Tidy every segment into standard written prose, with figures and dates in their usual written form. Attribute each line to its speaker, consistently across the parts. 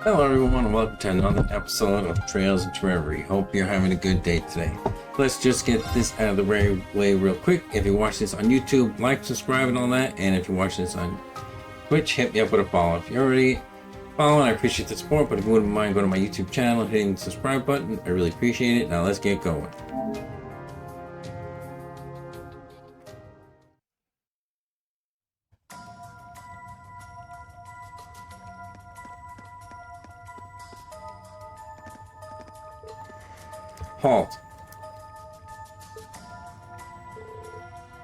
Speaker 1: Hello everyone and welcome to another episode of Trails into Reverie. Hope you're having a good day today. Let's just get this out of the way real quick. If you watch this on YouTube, like, subscribe and all that. And if you watch this on Twitch, hit me up with a follow. If you're already following, I appreciate the support, but if you wouldn't mind going to my YouTube channel and hitting the subscribe button, I really appreciate it. Now let's get going. Halt.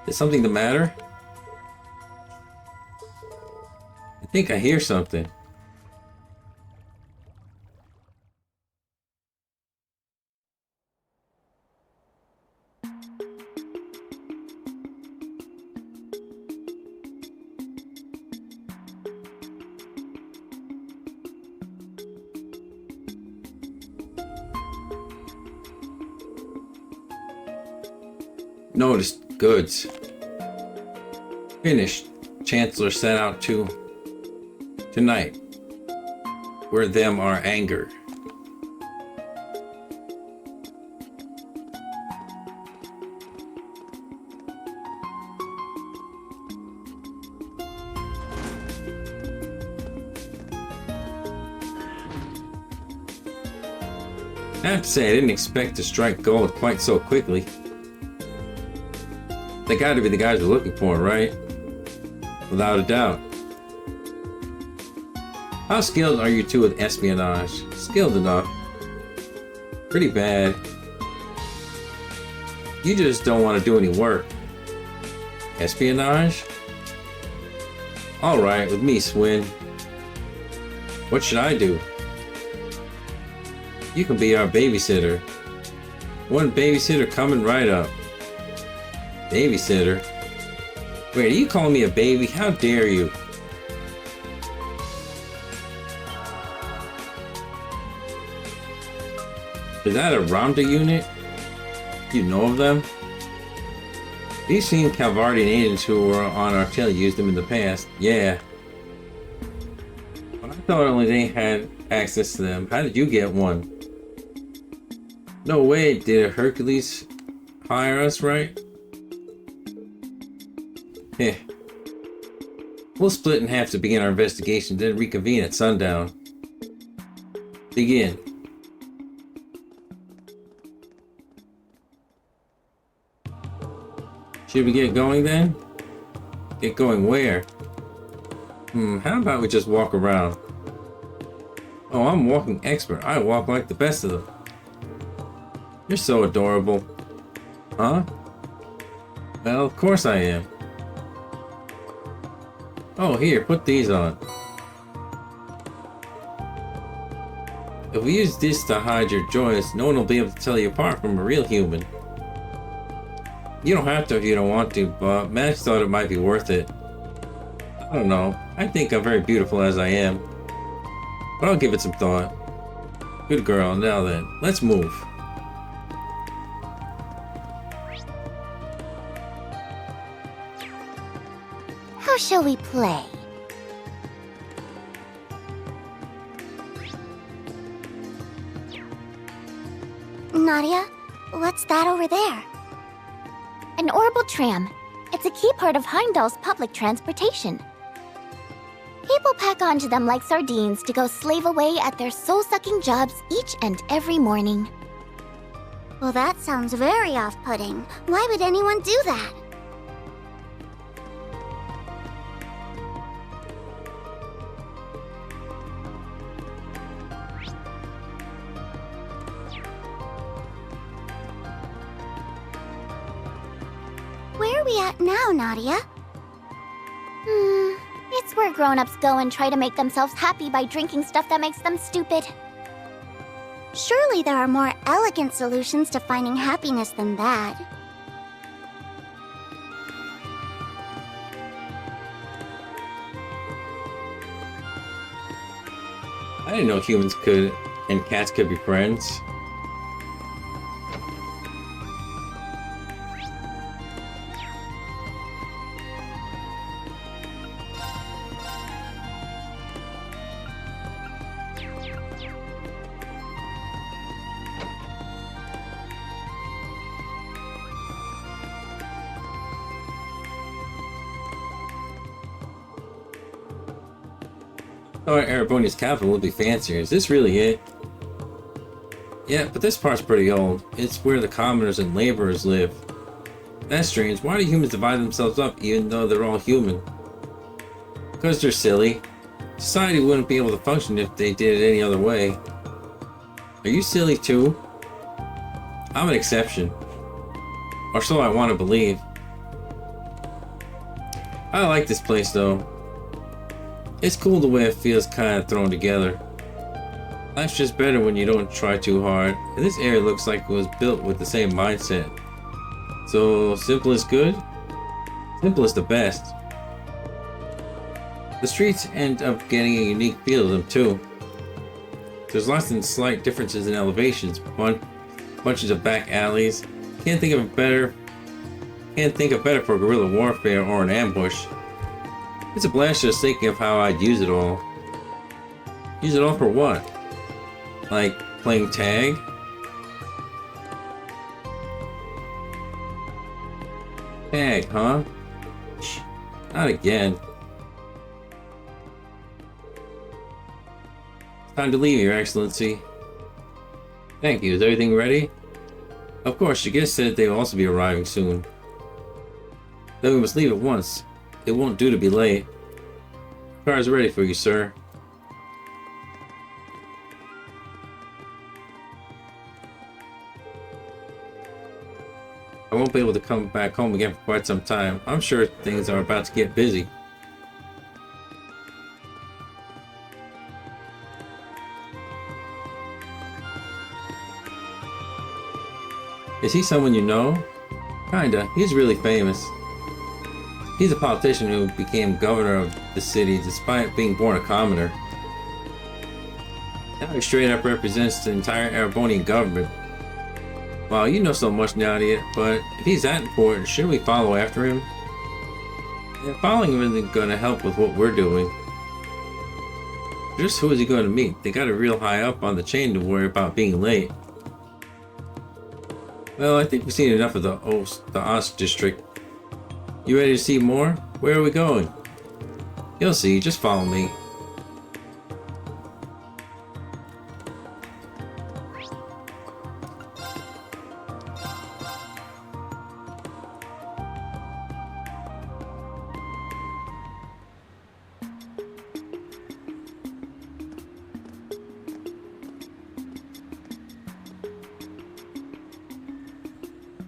Speaker 1: Is something the matter? I think I hear something. Noticed goods. Finished. Chancellor set out to tonight. Where them are anger. I have to say, I didn't expect to strike gold quite so quickly. They gotta be the guys we're looking for, right? Without a doubt. How skilled are you two with espionage? Skilled enough. Pretty bad. You just don't want to do any work. Espionage? Alright, with me, Swin. What should I do? You can be our babysitter. One babysitter coming right up. Babysitter? Wait, are you calling me a baby? How dare you? Is that a Ramda unit? You know of them? You've seen Calvardian agents who were on our tail use them in the past. Yeah. But I thought only they had access to them. How did you get one? No way, did Hercules hire us, right? Heh. We'll split in half to begin our investigation, then reconvene at sundown. Begin. Should we get going then? Get going where? How about we just walk around? Oh, I'm walking expert. I walk like the best of them. You're so adorable. Huh? Well, of course I am. Oh, here, put these on. If we use this to hide your joys, no one will be able to tell you apart from a real human. You don't have to if you don't want to, but Max thought it might be worth it. I don't know. I think I'm very beautiful as I am. But I'll give it some thought. Good girl. Now then, let's move.
Speaker 2: How shall we play? Nadia, what's that over there? An orbital tram. It's a key part of Heimdall's public transportation. People pack onto them like sardines to go slave away at their soul-sucking jobs each and every morning. Well, that sounds very off-putting. Why would anyone do that? Where are we at now, Nadia? It's where grown-ups go and try to make themselves happy by drinking stuff that makes them stupid. Surely there are more elegant solutions to finding happiness than that.
Speaker 1: I didn't know humans could and cats could be friends. Thought Erebonia's capital would be fancier. Is this really it? Yeah, but this part's pretty old. It's where the commoners and laborers live. That's strange. Why do humans divide themselves up even though they're all human? Because they're silly. Society wouldn't be able to function if they did it any other way. Are you silly too? I'm an exception. Or so I want to believe. I like this place though. It's cool the way it feels kind of thrown together. Life's just better when you don't try too hard, and this area looks like it was built with the same mindset. So, simple is good? Simple is the best. The streets end up getting a unique feel to them too. There's lots of slight differences in elevations, bunches of back alleys. Can't think of better for guerrilla warfare or an ambush. It's a blast just thinking of how I'd use it all. Use it all for what? Like playing tag? Tag, huh? Shh, not again. It's time to leave, Your Excellency. Thank you. Is everything ready? Of course, your guest said they will also be arriving soon. Then we must leave at once. It won't do to be late. The car is ready for you, sir. I won't be able to come back home again for quite some time. I'm sure things are about to get busy. Is he someone you know? Kinda. He's really famous. He's a politician who became governor of the city despite being born a commoner. Now he straight up represents the entire Erebonian government. Wow, you know so much, Nadia, but if he's that important, shouldn't we follow after him? Yeah, following him isn't gonna help with what we're doing. Just who is he going to meet? They got it real high up on the chain to worry about being late. Well, I think we've seen enough of the Ost district. You ready to see more? Where are we going? You'll see, just follow me.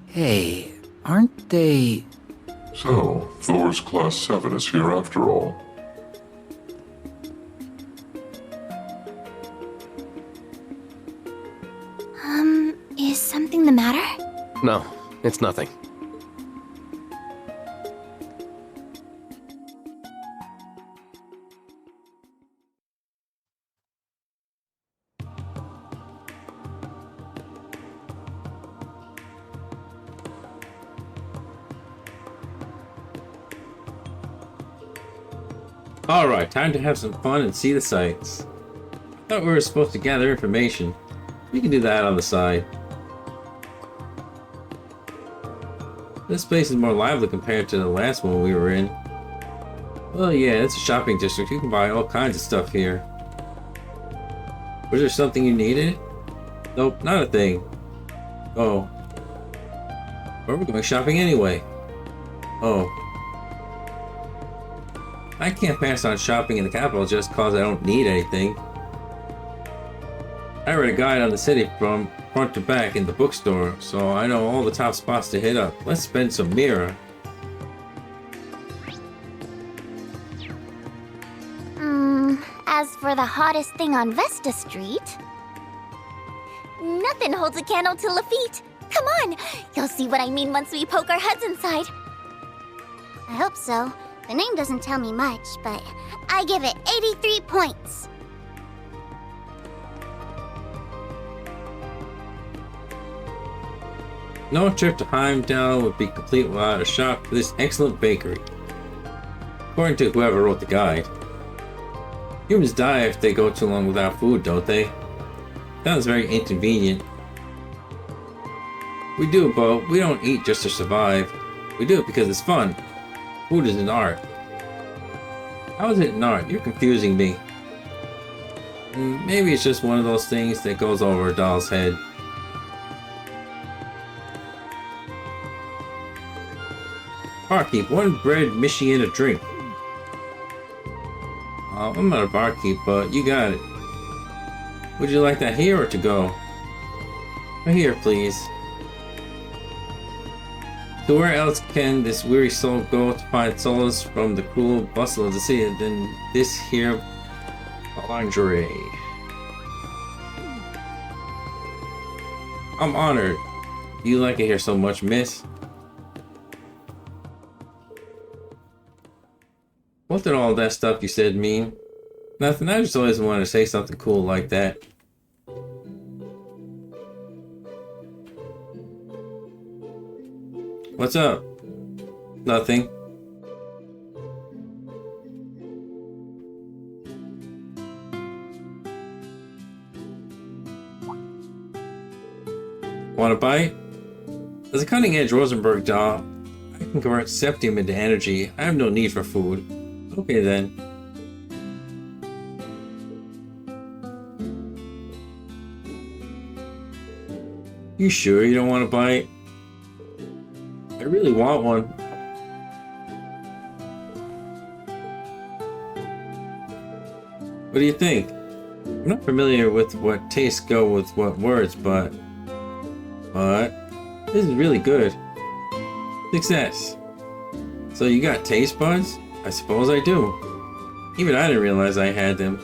Speaker 3: Hey, aren't they...
Speaker 4: So, Thor's Class 7 is here after all.
Speaker 2: Is something the matter?
Speaker 3: No, it's nothing.
Speaker 1: Alright, time to have some fun and see the sights. I thought we were supposed to gather information. We can do that on the side. This place is more lively compared to the last one we were in. Well, yeah, it's a shopping district. You can buy all kinds of stuff here. Was there something you needed? Nope, not a thing. Oh. Well, we're going shopping anyway. Oh. I can't pass on shopping in the capital just cause I don't need anything. I read a guide on the city from front to back in the bookstore, so I know all the top spots to hit up. Let's spend some Mira.
Speaker 2: As for the hottest thing on Vesta Street, nothing holds a candle to Lafitte. Come on, you'll see what I mean once we poke our heads inside. I hope so. The name doesn't tell me much, but I give it 83 points.
Speaker 1: No trip to Heimdall would be complete without a shop for this excellent bakery. According to whoever wrote the guide. Humans die if they go too long without food, don't they? Sounds very inconvenient. We do, but we don't eat just to survive. We do it because it's fun. Food is an art. How is it an art? You're confusing me. Maybe it's just one of those things that goes over a doll's head. Barkeep, one bread, mishy, and a drink. I'm not a barkeep, but you got it. Would you like that here or to go? Here, please. So where else can this weary soul go to find solace from the cruel bustle of the city than this here lingerie? I'm honored. You like it here so much, miss. What did all that stuff you said mean? Nothing, I just always wanted to say something cool like that. What's up? Nothing. Want a bite? As a cutting-edge Rosenberg doll, I can convert septium into energy. I have no need for food. Okay then. You sure you don't want a bite? I really want one. What do you think? I'm not familiar with what tastes go with what words, but this is really good. Success. So you got taste buds? I suppose I do. Even I didn't realize I had them.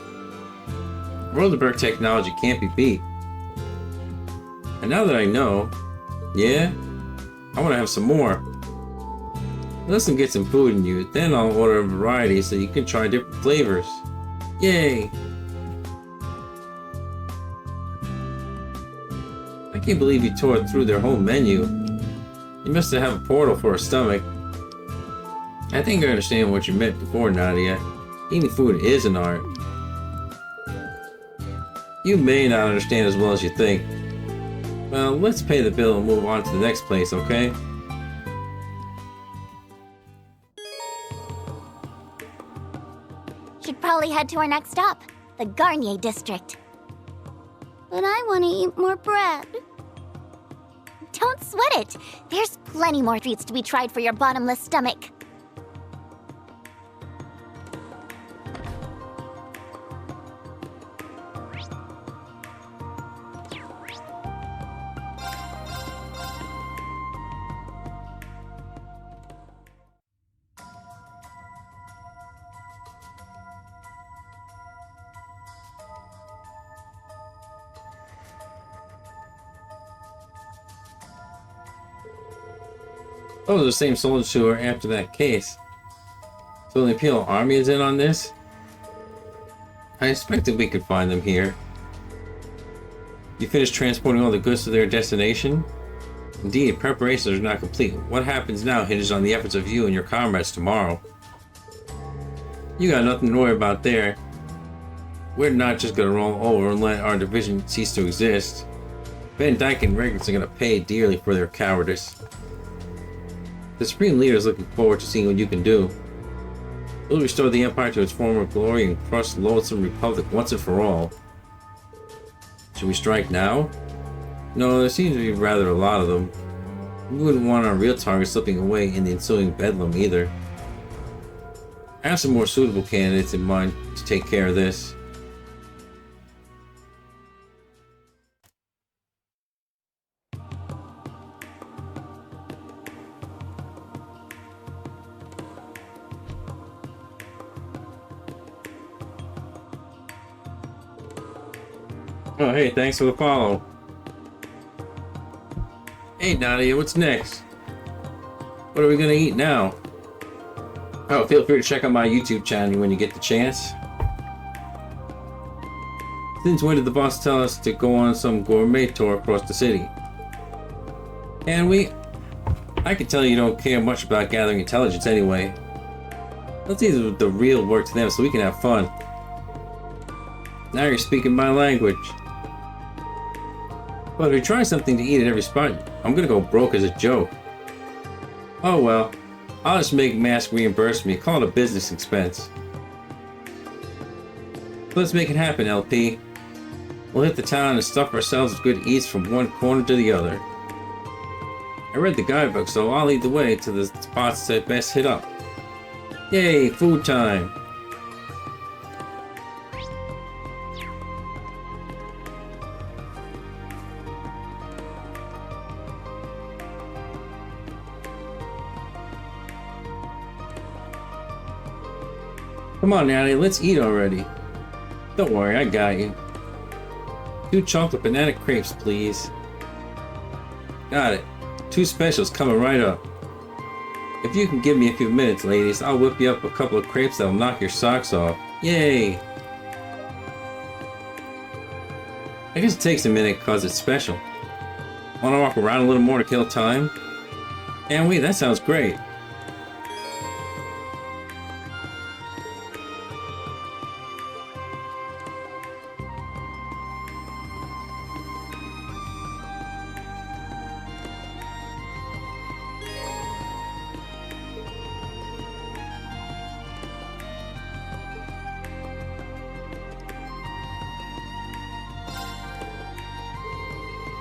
Speaker 1: Rosenberg technology can't be beat. And now that I know, yeah, I want to have some more. Let's get some food in you, then I'll order a variety so you can try different flavors. Yay! I can't believe you tore through their whole menu. You must have a portal for a stomach. I think I understand what you meant before, Nadia. Eating food is an art. You may not understand as well as you think. Well, let's pay the bill and move on to the next place, okay?
Speaker 2: Should probably head to our next stop, the Garnier district. But I want to eat more bread. Don't sweat it. There's plenty more treats to be tried for your bottomless stomach.
Speaker 1: Oh, the same soldiers who are after that case. So the Imperial Army is in on this? I expected we could find them here. You finished transporting all the goods to their destination? Indeed, preparations are not complete. What happens now hinges on the efforts of you and your comrades tomorrow. You got nothing to worry about there. We're not just gonna roll over and let our division cease to exist. Van Dyke and Regis are gonna pay dearly for their cowardice. The Supreme Leader is looking forward to seeing what you can do. You'll restore the Empire to its former glory and crush the loathsome Republic once and for all. Should we strike now? No, there seems to be rather a lot of them. We wouldn't want our real target slipping away in the ensuing bedlam either. I have some more suitable candidates in mind to take care of this. Oh, hey, thanks for the follow. Hey, Nadia, what's next? What are we gonna eat now? Oh, feel free to check out my YouTube channel when you get the chance. Since when did the boss tell us to go on some gourmet tour across the city? Can we? I can tell you don't care much about gathering intelligence anyway. Let's leave the real work to them so we can have fun. Now you're speaking my language. But if we try something to eat at every spot, I'm gonna go broke as a joke. Oh well, I'll just make Mask reimburse me, call it a business expense. Let's make it happen, LP. We'll hit the town and stuff ourselves with good eats from one corner to the other. I read the guidebook, so I'll lead the way to the spots that best hit up. Yay, food time! Come on, Natty, let's eat already. Don't worry, I got you. 2 chocolate banana crepes, please. Got it. 2 specials coming right up. If you can give me a few minutes, ladies, I'll whip you up a couple of crepes that'll knock your socks off. Yay! I guess it takes a minute because it's special. Wanna walk around a little more to kill time? And wait, that sounds great.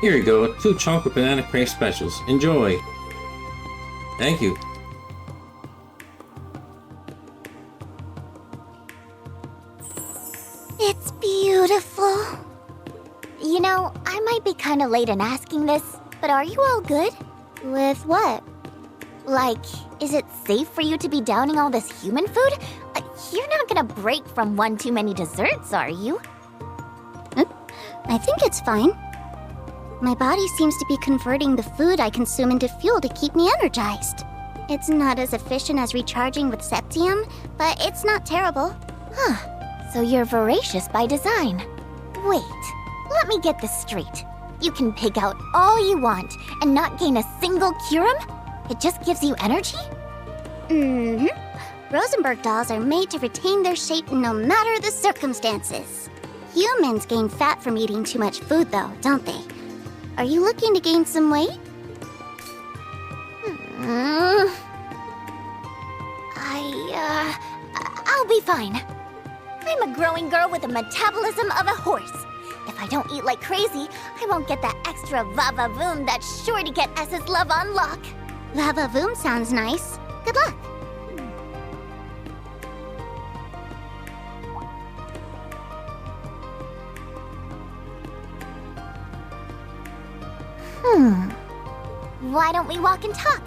Speaker 1: Here you go, 2 chocolate banana crepe specials. Enjoy! Thank you.
Speaker 2: It's beautiful. You know, I might be kind of late in asking this, but are you all good? With what? Like, is it safe for you to be downing all this human food? You're not gonna break from one too many desserts, are you?
Speaker 5: I think it's fine. My body seems to be converting the food I consume into fuel to keep me energized. It's not as efficient as recharging with Septium, but it's not terrible.
Speaker 2: So you're voracious by design. Wait, let me get this straight. You can pig out all you want and not gain a single curum? It just gives you energy?
Speaker 5: Mm-hmm. Rosenberg dolls are made to retain their shape no matter the circumstances. Humans gain fat from eating too much food though, don't they? Are you looking to gain some weight?
Speaker 2: I'll be fine. I'm a growing girl with the metabolism of a horse. If I don't eat like crazy, I won't get that extra va-va-voom that's sure to get S's love on lock.
Speaker 5: Lava-voom sounds nice. Good luck.
Speaker 2: Why don't we walk and talk?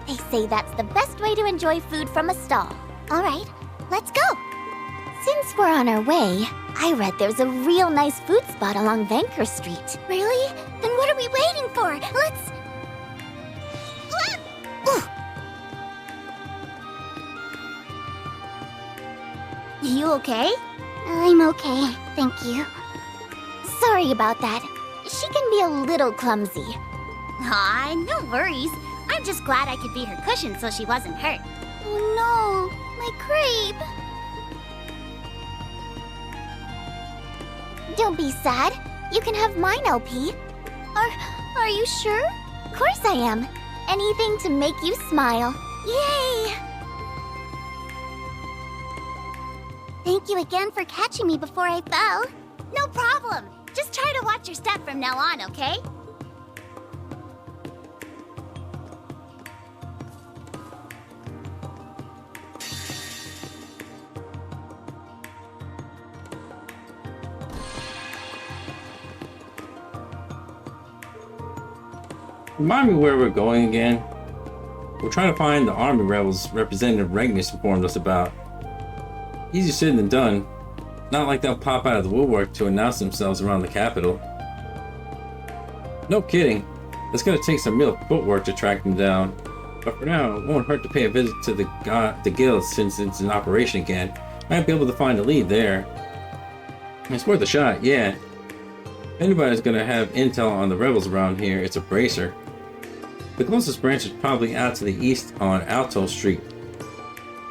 Speaker 2: They say that's the best way to enjoy food from a stall.
Speaker 5: All right, let's go.
Speaker 2: Since we're on our way, I read there's a real nice food spot along Vanker Street.
Speaker 5: Really? Then what are we waiting for? Let's... You okay? I'm okay, thank you.
Speaker 2: Sorry about that. She can be a little clumsy.
Speaker 5: Aw, no worries. I'm just glad I could be her cushion so she wasn't hurt. Oh no, my crepe.
Speaker 2: Don't be sad. You can have mine, LP. Are you sure? Of course I am. Anything to make you smile. Yay!
Speaker 5: Thank you again for catching me before I fell. No problem. Just try to watch your step from now on, okay?
Speaker 1: Remind me where we're going again. We're trying to find the army rebels Representative Regnus informed us about. Easier said than done. Not like they'll pop out of the woodwork to announce themselves around the capital. No kidding. It's gonna take some real footwork to track them down. But for now, it won't hurt to pay a visit to the guild since it's in operation again. Might be able to find a lead there. It's worth a shot, yeah. If anybody's gonna have intel on the rebels around here, it's a bracer. The closest branch is probably out to the east on Alto Street.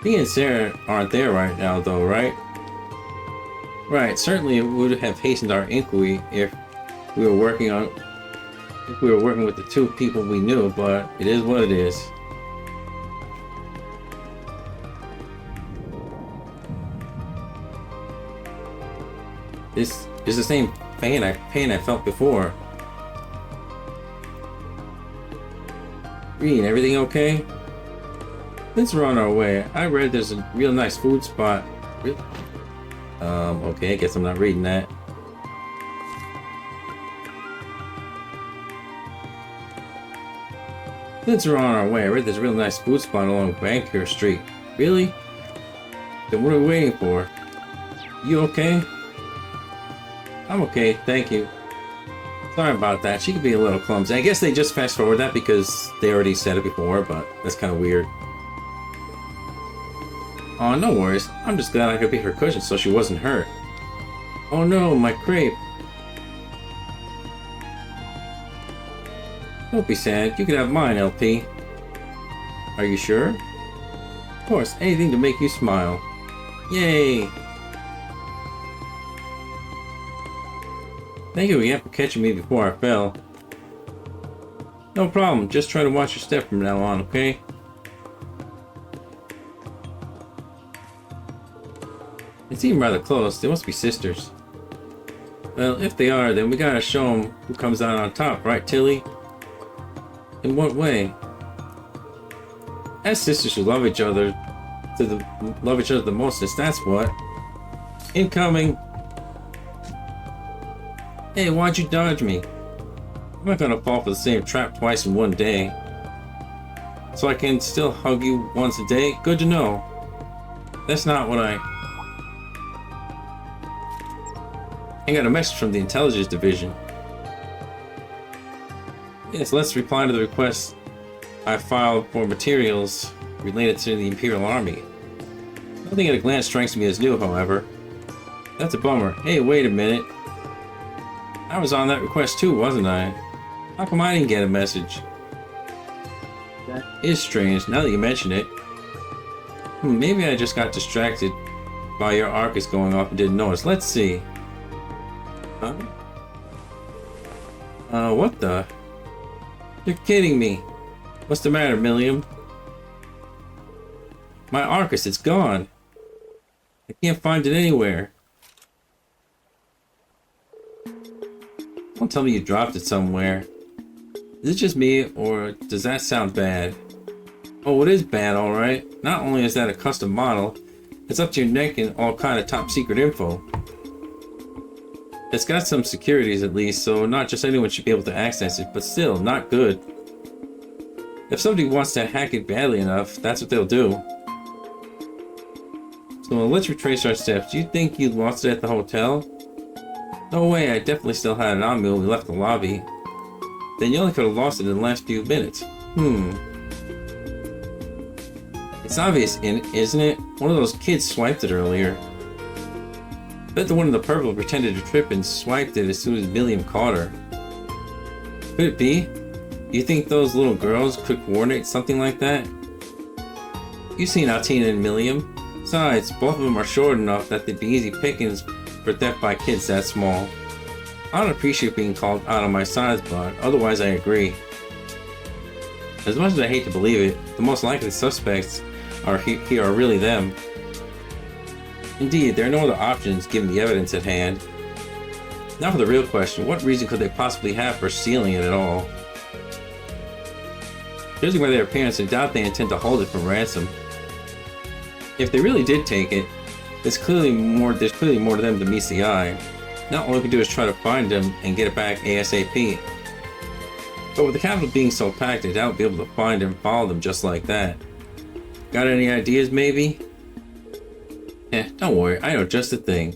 Speaker 1: Me and Sarah aren't there right now though, right? Right, certainly it would have hastened our inquiry if we were working with the 2 people we knew, but it is what it is. This is the same pain I felt before. Green, everything okay? Since we're on our way, I read there's a real nice food spot. Really? Okay, I guess I'm not reading that. Since we're on our way, I read there's a real nice food spot along Bankier Street. Really? Then what are we waiting for? You okay? I'm okay, thank you. Sorry about that, she could be a little clumsy. I guess they just fast forward that because they already said it before, but that's kind of weird. Oh, no worries. I'm just glad I could be her cushion so she wasn't hurt. Oh no, my crepe. Don't be sad. You can have mine, LP. Are you sure? Of course, anything to make you smile. Yay! Thank you again for catching me before I fell. No problem. Just try to watch your step from now on, okay? They seem rather close. They must be sisters. Well, if they are, then we gotta show them who comes out on top, right, Tilly? In what way? As sisters who love each other, the mostest, that's what. Incoming! Hey, why'd you dodge me? I'm not gonna fall for the same trap twice in one day. So I can still hug you once a day? Good to know. That's not what I got a message from the intelligence division. Yes, let's reply to the request I filed for materials related to the Imperial Army. Nothing at a glance strikes me as new, however. That's a bummer. Hey, wait a minute. I was on that request too, wasn't I? How come I didn't get a message? That is strange, now that you mention it. Maybe I just got distracted by your Arcus going off and didn't notice. Let's see. Huh? What the? You're kidding me. What's the matter, Milliam? My Arcus, it's gone. I can't find it anywhere. Don't tell me you dropped it somewhere. Is it just me, or does that sound bad? Oh, it is bad, alright. Not only is that a custom model, it's up to your neck in all kind of top secret info. It's got some securities at least, so not just anyone should be able to access it, but still, not good. If somebody wants to hack it badly enough, that's what they'll do. So let's retrace our steps. Do you think you lost it at the hotel? No way, I definitely still had it on me when we left the lobby. Then you only could have lost it in the last few minutes. It's obvious, isn't it? One of those kids swiped it earlier. Bet the one in the purple pretended to trip and swiped it as soon as Milliam caught her. Could it be? Do you think those little girls could coordinate something like that? You've seen Altina and Milliam. Besides, both of them are short enough that they'd be easy pickings for theft by kids that small. I don't appreciate being called out on my size, but otherwise I agree. As much as I hate to believe it, the most likely suspects here are really them. Indeed, there are no other options given the evidence at hand. Now for the real question, what reason could they possibly have for stealing it at all? Judging by their appearance, I doubt they intend to hold it for ransom. If they really did take it, there's clearly more to them than meets the eye. Now all we can do is try to find them and get it back ASAP. But with the capital being so packed, I doubt we'll be able to find and follow them just like that. Got any ideas, maybe? Don't worry, I know just the thing.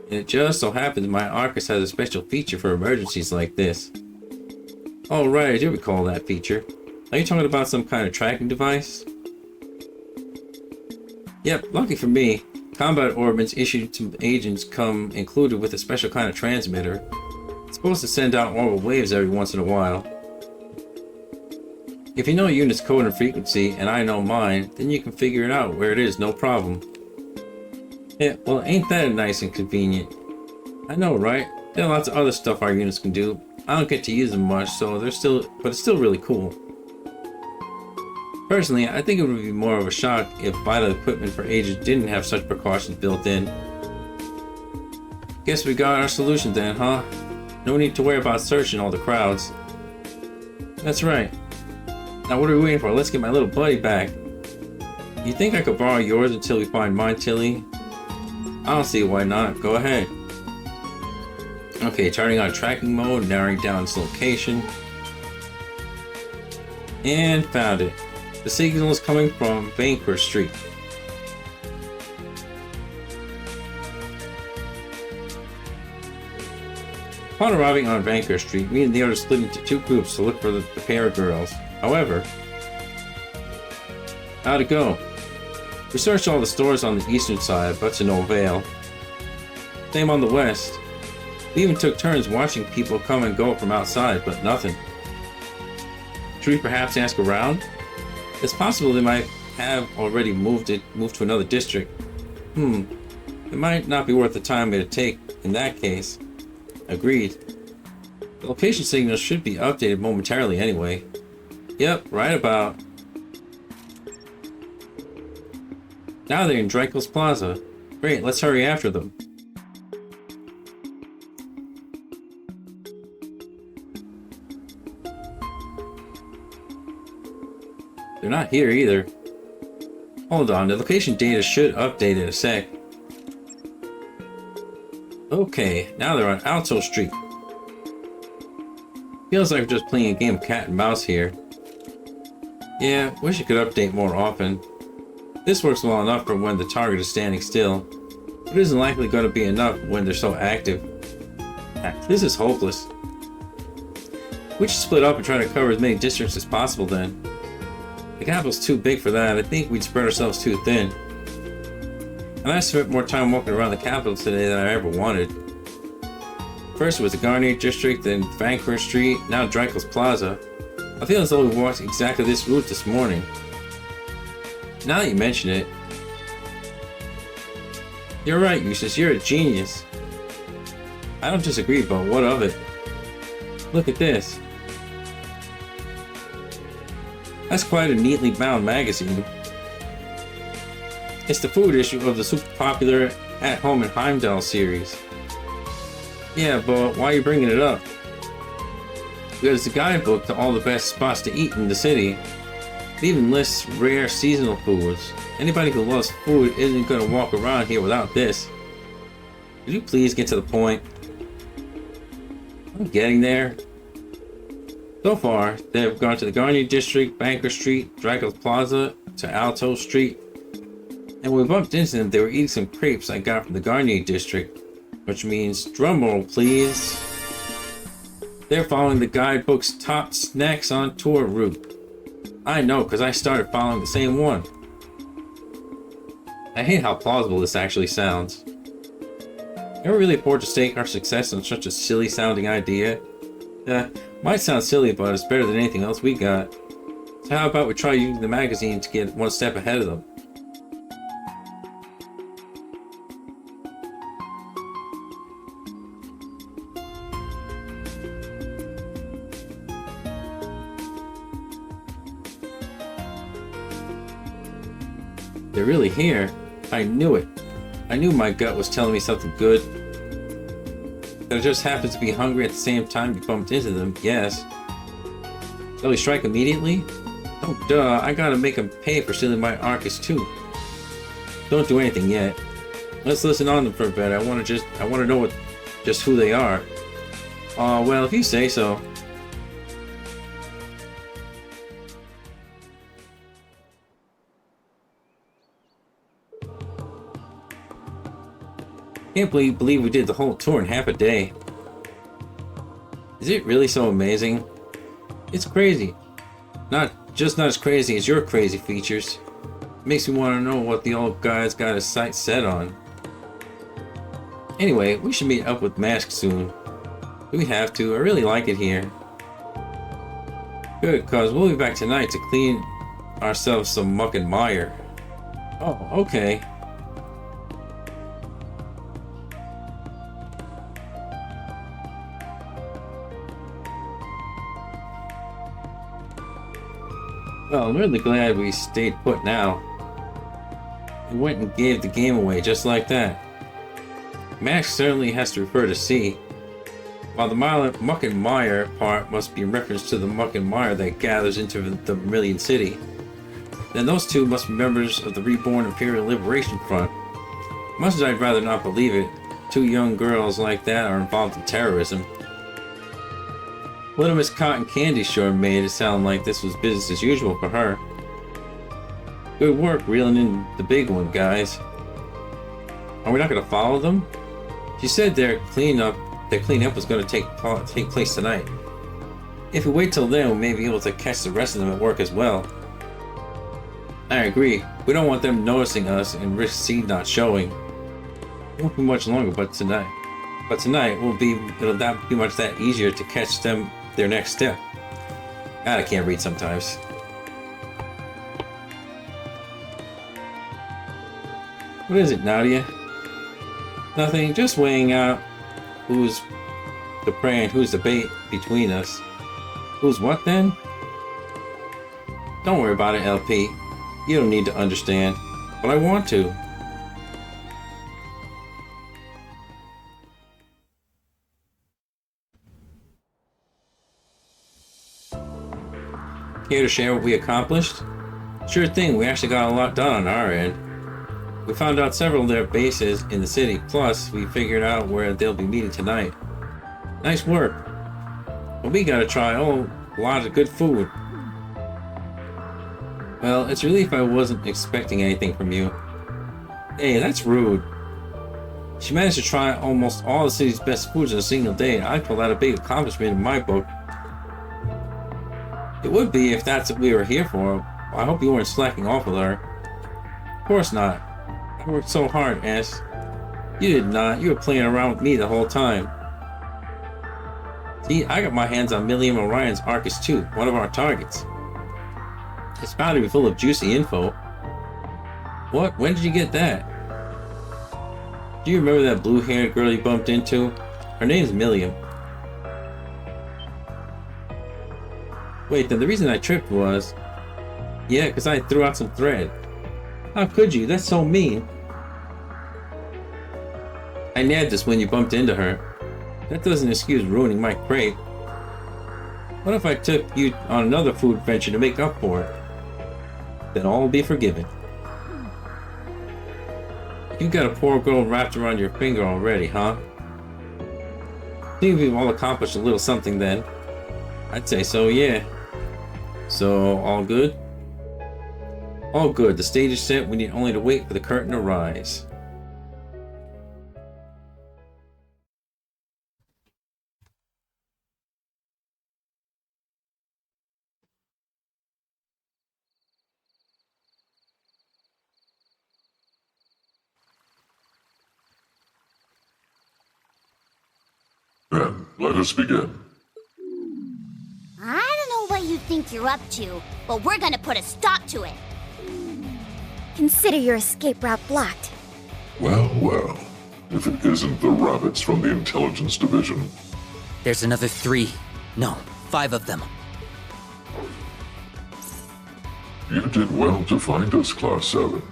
Speaker 1: And it just so happens my Arcus has a special feature for emergencies like this. Oh right, I do recall that feature. Are you talking about some kind of tracking device? Yep, lucky for me, combat orbits issued to agents come included with a special kind of transmitter. It's supposed to send out orbital waves every once in a while. If you know a unit's code and frequency, and I know mine, then you can figure it out where it is, no problem. Yeah, well, ain't that nice and convenient? I know, right? There are lots of other stuff our units can do. I don't get to use them much, but it's still really cool. Personally, I think it would be more of a shock if vital equipment for agents didn't have such precautions built in. Guess we got our solution then, huh? No need to worry about searching all the crowds. That's right. Now what are we waiting for? Let's get my little buddy back. You think I could borrow yours until we find mine, Tilly? I don't see why not. Go ahead. Okay, turning on tracking mode, narrowing down its location. And found it. The signal is coming from Banker Street. Upon arriving on Banker Street, me and the others split into two groups to look for the pair of girls. However, how'd it go? We searched all the stores on the eastern side, but to no avail. Same on the west. We even took turns watching people come and go from outside, but nothing. Should we perhaps ask around? It's possible they might have already moved to another district. It might not be worth the time it'd take in that case. Agreed. The location signal should be updated momentarily anyway. Yep, right about. Now they're in Dreikel's Plaza. Great, let's hurry after them. They're not here either. Hold on, the location data should update in a sec. Okay, now they're on Alto Street. Feels like we're just playing a game of cat and mouse here. Yeah, wish it could update more often. This works well enough for when the target is standing still, but it isn't likely going to be enough when they're so active. This is hopeless. We should split up and try to cover as many districts as possible then. The capital's too big for that. I think we'd spread ourselves too thin. And I spent more time walking around the capital today than I ever wanted. First it was the Garnier District, then Vancouver Street, now Dreikel's Plaza. I feel as though we walked exactly this route this morning. Now that you mention it, you're right, Eustace, you're a genius. I don't disagree, but what of it? Look at this. That's quite a neatly bound magazine. It's the food issue of the super popular At Home in Heimdall series. Yeah, but why are you bringing it up? Because it's a guidebook to all the best spots to eat in the city. It even lists rare seasonal foods. Anybody who loves food isn't going to walk around here without this. Could you please get to the point? I'm getting there. So far, they've gone to the Garnier District, Banker Street, Dreikel's Plaza, to Alto Street. And when we bumped into them, they were eating some crepes I got from the Garnier District. Which means, drumroll please. They're following the guidebook's top snacks on tour route. I know, because I started following the same one. I hate how plausible this actually sounds. Can we really afford to stake our success on such a silly sounding idea? Might sound silly, but it's better than anything else we got. So how about we try using the magazine to get one step ahead of them? They're really here. I knew it. I knew my gut was telling me something good. That it just happens to be hungry at the same time you bumped into them, yes. Shall we strike immediately? Oh duh, I gotta make them pay for stealing my Arcus too. Don't do anything yet. Let's listen on them for a bit. I wanna know just who they are. Well, if you say so. Can't believe we did the whole tour in half a day. Is it really so amazing? It's crazy. Not as crazy as your crazy features. Makes me want to know what the old guy's got his sights set on. Anyway, we should meet up with Mask soon. Do we have to? I really like it here. Good, cause we'll be back tonight to clean ourselves some muck and mire. Oh, okay. Well, I'm really glad we stayed put now. We went and gave the game away just like that. Max certainly has to refer to C, while the muck and mire part must be in reference to the muck and mire that gathers into the Vermilion City. Then those two must be members of the reborn Imperial Liberation Front. Much as I'd rather not believe it, two young girls like that are involved in terrorism. Little Miss Cotton Candy sure made it sound like this was business as usual for her. Good work reeling in the big one, guys. Are we not going to follow them? She said their cleanup was going to take place tonight. If we wait till then, we may be able to catch the rest of them at work as well. I agree. We don't want them noticing us and risk C not showing. It won't be much longer, but tonight it'll not be much that easier to catch them their next step. God, I can't read sometimes. What is it, Nadia? Nothing, just weighing out who's the prey and who's the bait between us. Who's what then? Don't worry about it, LP. You don't need to understand, but I want to. Here to share what we accomplished? Sure thing, we actually got a lot done on our end. We found out several of their bases in the city, plus we figured out where they'll be meeting tonight. Nice work. But we gotta try a lot of good food. Well, it's a relief I wasn't expecting anything from you. Hey, that's rude. She managed to try almost all the city's best foods in a single day. I call that a big accomplishment in my book. It would be if that's what we were here for. I hope you weren't slacking off with her. Of course not. I worked so hard, S. You did not. You were playing around with me the whole time. See, I got my hands on Milliam Orion's Arcus too, one of our targets. It's bound to be full of juicy info. What? When did you get that? Do you remember that blue-haired girl you bumped into? Her name's Milliam. Wait, then the reason I tripped was... Yeah, because I threw out some thread. How could you? That's so mean. I nabbed this when you bumped into her. That doesn't excuse ruining my crepe. What if I took you on another food venture to make up for it? Then all will be forgiven. You got a poor girl wrapped around your finger already, huh? Think we've all accomplished a little something then. I'd say so, yeah. So, all good? All good. The stage is set. We need only to wait for the curtain to rise.
Speaker 4: Then, let us begin.
Speaker 5: I don't know what you think you're up to, but we're gonna put a stop to it.
Speaker 2: Consider your escape route blocked.
Speaker 4: Well, well. If it isn't the rabbits from the Intelligence Division.
Speaker 6: There's another 3. No, 5 of them.
Speaker 4: You did well to find us, Class 7.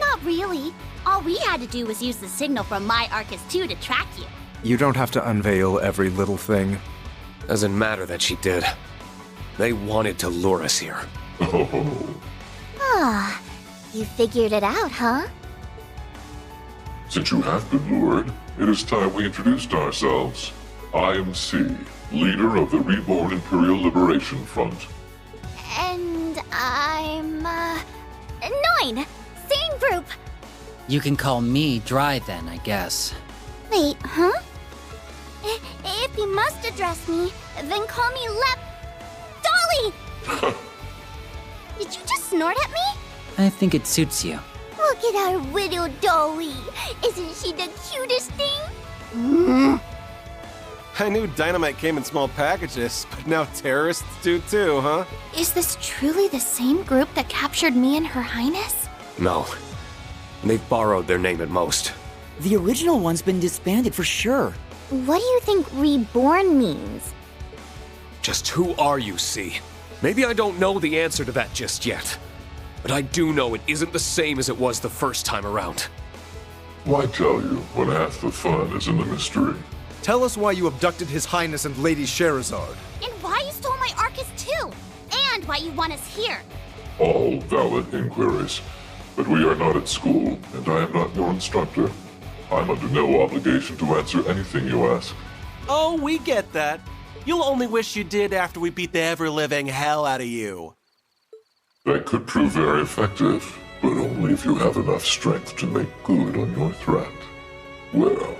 Speaker 5: Not really. All we had to do was use the signal from my Arcus 2 to track you.
Speaker 7: You don't have to unveil every little thing.
Speaker 3: Doesn't matter that she did. They wanted to lure us here.
Speaker 4: Oh.
Speaker 2: Ah, you figured it out, huh?
Speaker 4: Since you have been lured, it is time we introduced ourselves. I am C, leader of the Reborn Imperial Liberation Front.
Speaker 2: And I'm, 9! Same group!
Speaker 6: You can call me Dry then, I guess.
Speaker 5: Wait, huh? If you must address me, then call me Dolly! Did you just snort at me?
Speaker 6: I think it suits you.
Speaker 5: Look at our widow Dolly. Isn't she the cutest thing?
Speaker 8: I knew dynamite came in small packages, but now terrorists do too, huh?
Speaker 2: Is this truly the same group that captured me and Her Highness?
Speaker 3: No. They've borrowed their name at most.
Speaker 9: The original one's been disbanded for sure.
Speaker 2: What do you think reborn means?
Speaker 3: Just who are you, C? Maybe I don't know the answer to that just yet. But I do know it isn't the same as it was the first time around.
Speaker 4: Why tell you when half the fun is in the mystery?
Speaker 7: Tell us why you abducted His Highness and Lady Sherazard.
Speaker 5: And why you stole my Arcus too? And why you want us here?
Speaker 4: All valid inquiries. But we are not at school, and I am not your instructor. I'm under no obligation to answer anything you ask.
Speaker 8: Oh, we get that. You'll only wish you did after we beat the ever-living hell out of you.
Speaker 4: That could prove very effective, but only if you have enough strength to make good on your threat. Well...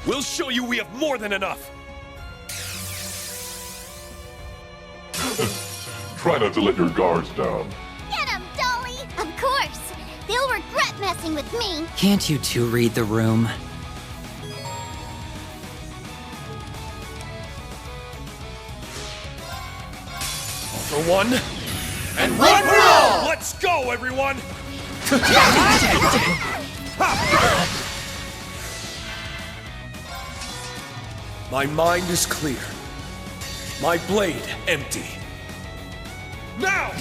Speaker 3: We'll show you we have more than enough!
Speaker 4: Try not to let your guards down.
Speaker 5: Get him, Dolly! Of course! They'll regret messing with me!
Speaker 6: Can't you two read the room?
Speaker 3: For one, and one for all! Let's go, everyone! My mind is clear. My blade empty. Now!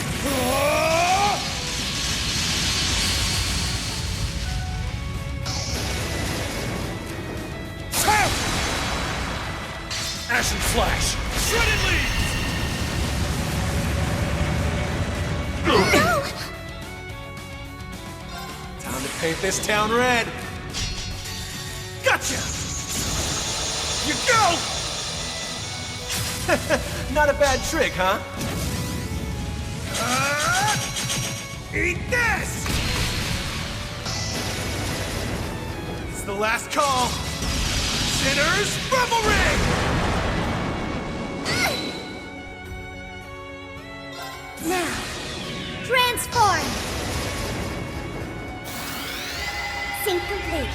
Speaker 3: Ashen Flash! Shredded Leaves!
Speaker 8: Time to paint this town red.
Speaker 3: Gotcha! You go!
Speaker 8: Not a bad trick, huh?
Speaker 3: Eat this!
Speaker 8: It's the last call. Sinners, Reverie!
Speaker 5: Now, transform! Sync complete.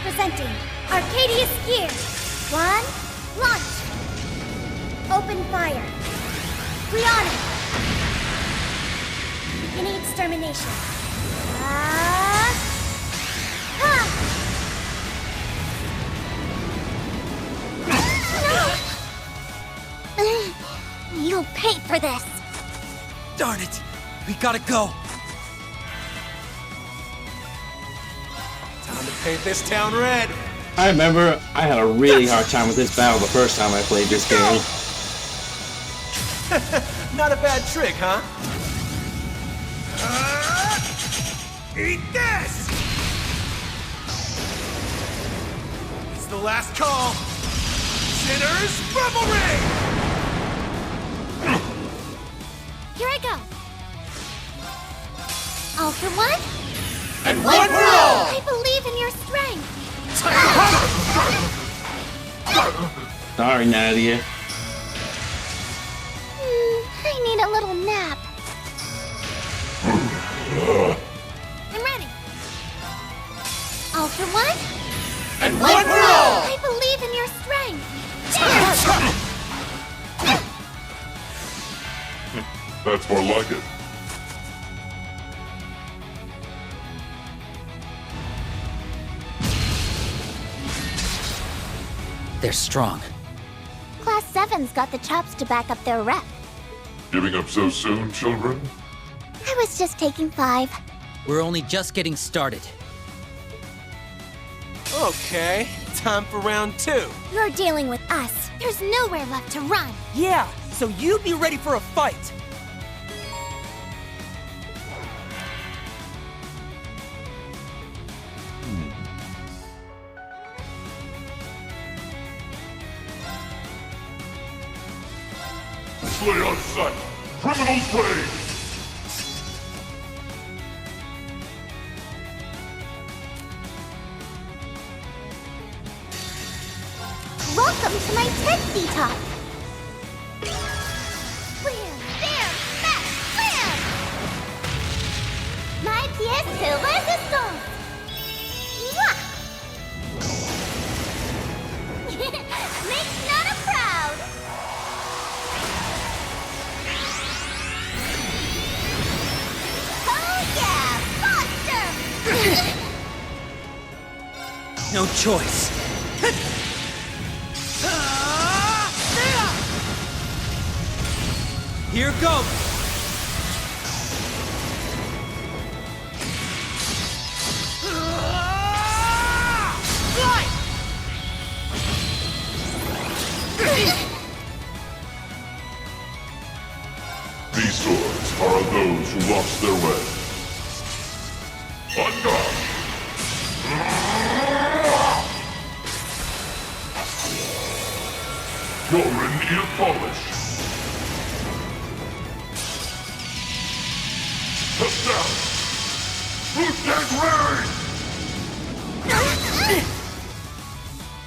Speaker 5: Presenting Arcadius Gear. 1, launch! Open fire. Brianna! Beginning extermination. No! You'll pay for this!
Speaker 6: Darn it! We gotta go!
Speaker 8: Time to paint this town red.
Speaker 1: I remember I had a really hard time with this battle the first time I played this game.
Speaker 8: Not a bad trick, huh?
Speaker 3: Eat this!
Speaker 8: It's the last call. Sinners, Reverie!
Speaker 5: Here I go! All for one?
Speaker 3: And one for all!
Speaker 5: I believe in your strength!
Speaker 1: Sorry, Nadia.
Speaker 5: I need a little nap. I'm ready. All for one?
Speaker 3: And one for all!
Speaker 5: I believe in your strength.
Speaker 4: That's more like it.
Speaker 6: They're strong.
Speaker 2: Class 7's got the chops to back up their rep.
Speaker 4: Giving up so soon, children?
Speaker 2: I was just taking 5.
Speaker 6: We're only just getting started.
Speaker 8: Okay, time for round 2.
Speaker 5: You're dealing with us. There's nowhere left to run.
Speaker 9: Yeah, so you be ready for a fight.
Speaker 4: Slay on sight! Criminal's reign!
Speaker 2: Welcome to my testy top.
Speaker 5: Wham, bam, smack, bam! My pièce de résistance. Mwah! Make Nana proud. Oh yeah, monster!
Speaker 6: No choice. Here goes!
Speaker 4: These swords are of those who lost their way. On guard! You're in need of polish. Touch down! Lieutenant Reverie!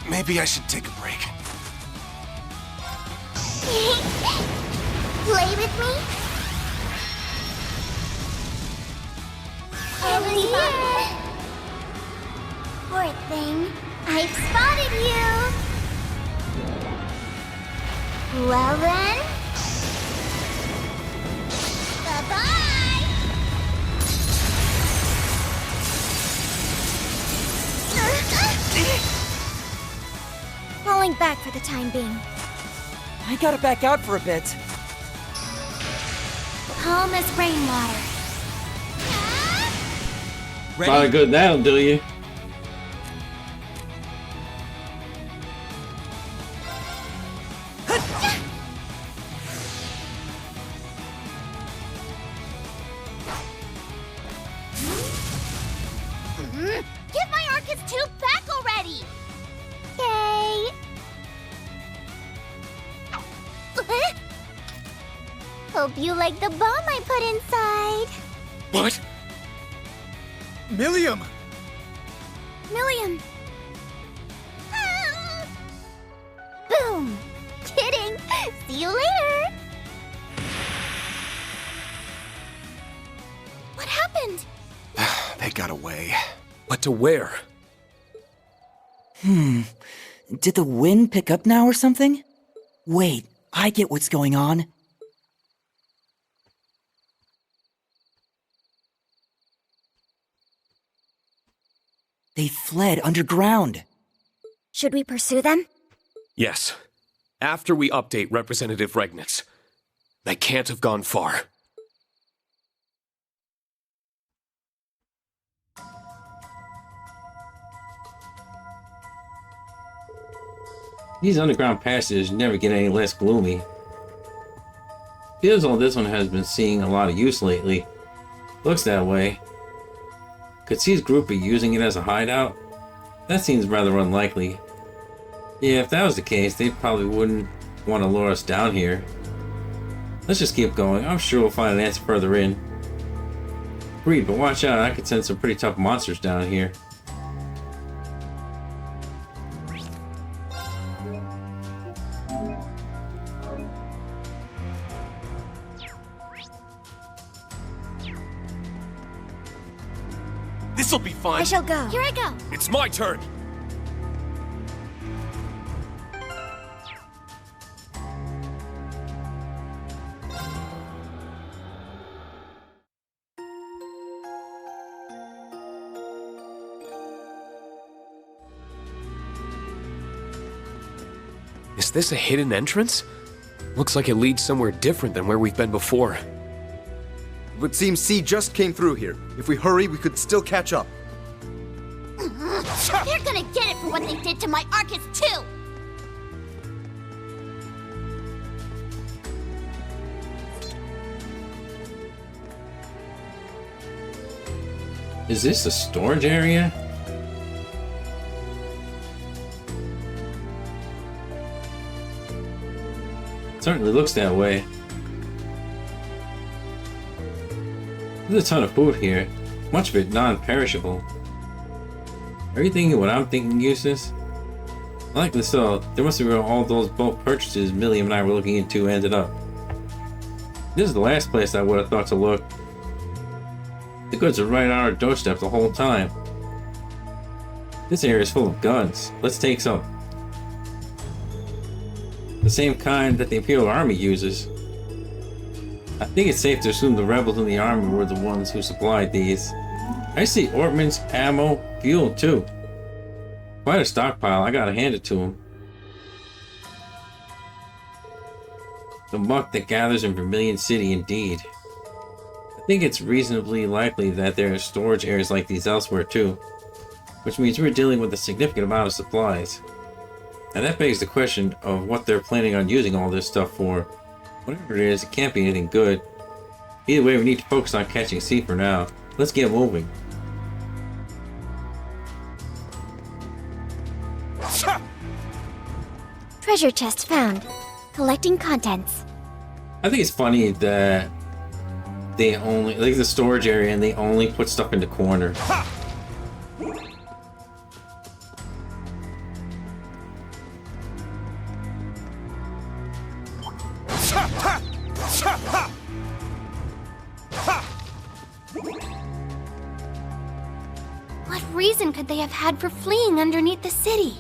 Speaker 8: Maybe I should take a break.
Speaker 5: Play with me? Over here! Poor thing. I've spotted you! Well then... Bye-bye! Falling back for the time being.
Speaker 9: I gotta back out for a bit.
Speaker 5: Calm as rainwater.
Speaker 1: A lot of good that'll do you.
Speaker 2: Give my Arcus tube back already! Yay! Hope you like the bomb I put inside.
Speaker 3: What?
Speaker 7: Millium!
Speaker 2: Million. Boom! Kidding! See you later! What happened?
Speaker 8: They got away.
Speaker 3: But to where?
Speaker 6: Did the wind pick up now or something? Wait, I get what's going on. They fled underground.
Speaker 5: Should we pursue them?
Speaker 3: Yes. After we update Representative Regnitz. They can't have gone far.
Speaker 1: These underground passages never get any less gloomy. Feels all this one has been seeing a lot of use lately. Looks that way. Could C's group be using it as a hideout? That seems rather unlikely. Yeah, if that was the case, they probably wouldn't want to lure us down here. Let's just keep going. I'm sure we'll find an answer further in. Agreed, but watch out. I could sense some pretty tough monsters down here.
Speaker 3: This'll be fun.
Speaker 5: I shall go.
Speaker 2: Here I go.
Speaker 3: It's my turn. Is this a hidden entrance? Looks like it leads somewhere different than where we've been before.
Speaker 7: It would seem C just came through here. If we hurry, we could still catch up.
Speaker 2: They're gonna get it for what they did to my Arcus too!
Speaker 1: Is this a storage area? Certainly looks that way. There's a ton of food here, much of it non-perishable. Everything what I'm thinking useless? Likely so, there must be where all those bulk purchases Milliam and I were looking into ended up. This is the last place I would have thought to look. The goods are right on our doorstep the whole time. This area is full of guns. Let's take some. The same kind that the Imperial Army uses. I think it's safe to assume the rebels in the army were the ones who supplied these. I see Ortman's ammo, fuel too. Quite a stockpile, I gotta hand it to him. The muck that gathers in Vermilion City indeed. I think it's reasonably likely that there are storage areas like these elsewhere too. Which means we're dealing with a significant amount of supplies. And that begs the question of what they're planning on using all this stuff for. Whatever it is, it can't be anything good. Either way, we need to focus on catching C for now. Let's get moving.
Speaker 2: Treasure chest found. Collecting contents.
Speaker 1: I think it's funny that they only, like the storage area, and they only put stuff in the corner.
Speaker 2: What reason could they have had for fleeing underneath the city?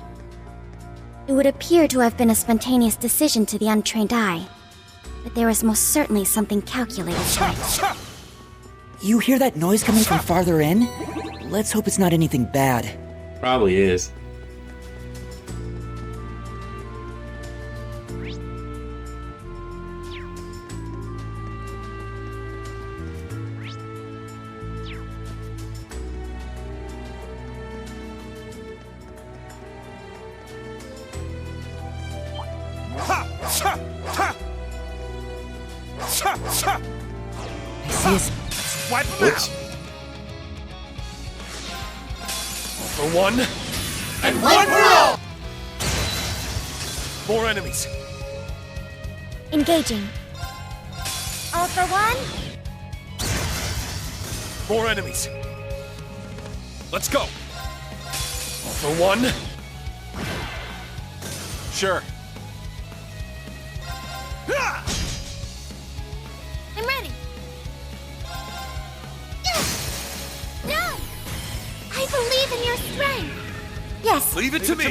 Speaker 2: It would appear to have been a spontaneous decision to the untrained eye. But there was most certainly something calculated to it.
Speaker 6: You hear that noise coming from farther in? Let's hope it's not anything bad.
Speaker 1: Probably is.
Speaker 6: I see his...
Speaker 3: Wipe them out! For one, and one for all! More enemies.
Speaker 2: Engaging. All for one?
Speaker 3: More enemies. Let's go. For one. Sure.
Speaker 2: I'm ready. No! I believe in your strength. Yes.
Speaker 3: Leave it to me.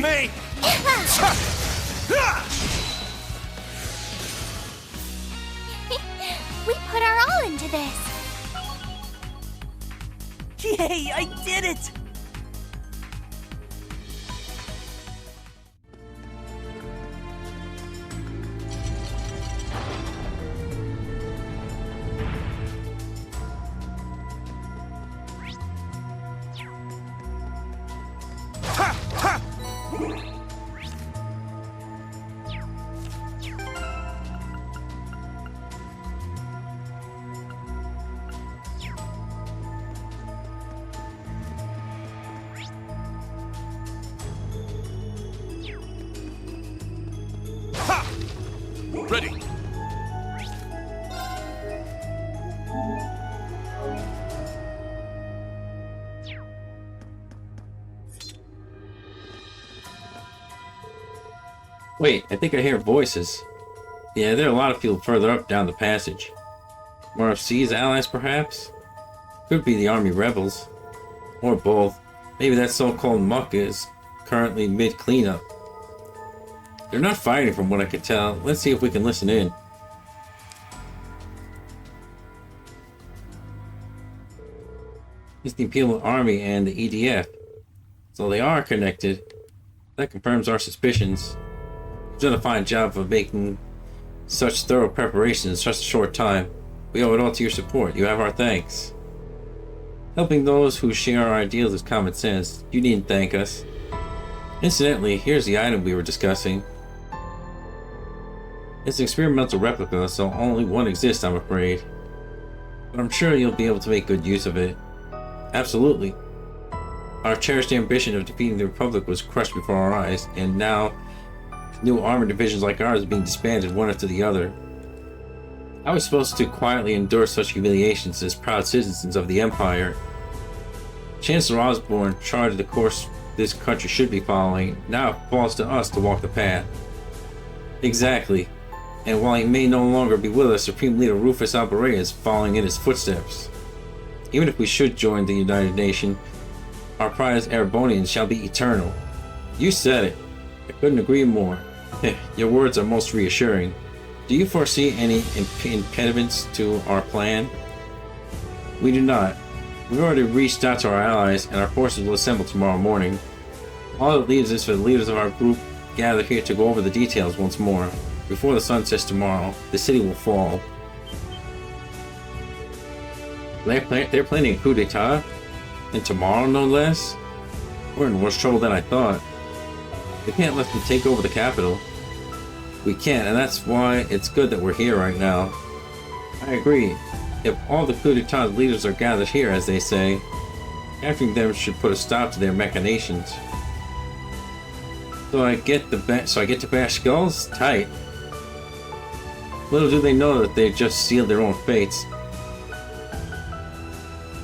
Speaker 2: We put our all into this.
Speaker 6: Yay, I did it!
Speaker 3: Ready.
Speaker 1: Wait, I think I hear voices. Yeah, there are a lot of people further up down the passage. More of C's allies, perhaps? Could be the army rebels. Or both. Maybe that so-called muck is currently mid-cleanup. They're not fighting from what I can tell. Let's see if we can listen in. It's the Imperial Army and the EDF. So they are connected. That confirms our suspicions. You've done a fine job of making such thorough preparations in such a short time. We owe it all to your support. You have our thanks. Helping those who share our ideals is common sense. You needn't thank us. Incidentally, here's the item we were discussing. It's an experimental replica, so only one exists, I'm afraid. But I'm sure you'll be able to make good use of it. Absolutely. Our cherished ambition of defeating the Republic was crushed before our eyes, and now new armored divisions like ours are being disbanded one after the other. I was supposed to quietly endure such humiliations as proud citizens of the Empire. Chancellor Osborne charted the course this country should be following. Now it falls to us to walk the path. Exactly. And while he may no longer be with us, Supreme Leader Rufus Albaret is following in his footsteps. Even if we should join the United Nation, our pride as Erebonians shall be eternal. You said it. I couldn't agree more. Your words are most reassuring. Do you foresee any impediments to our plan? We do not. We've already reached out to our allies, and our forces will assemble tomorrow morning. All that leaves is for the leaders of our group gathered here to go over the details once more. Before the sun sets tomorrow, the city will fall. They're planning a coup d'etat? And tomorrow, no less? We're in worse trouble than I thought. We can't let them take over the capital. We can't, and that's why it's good that we're here right now. I agree. If all the coup d'etat leaders are gathered here, as they say, capturing them should put a stop to their machinations. So I get to bash skulls? Tight. Little do they know that they've just sealed their own fates.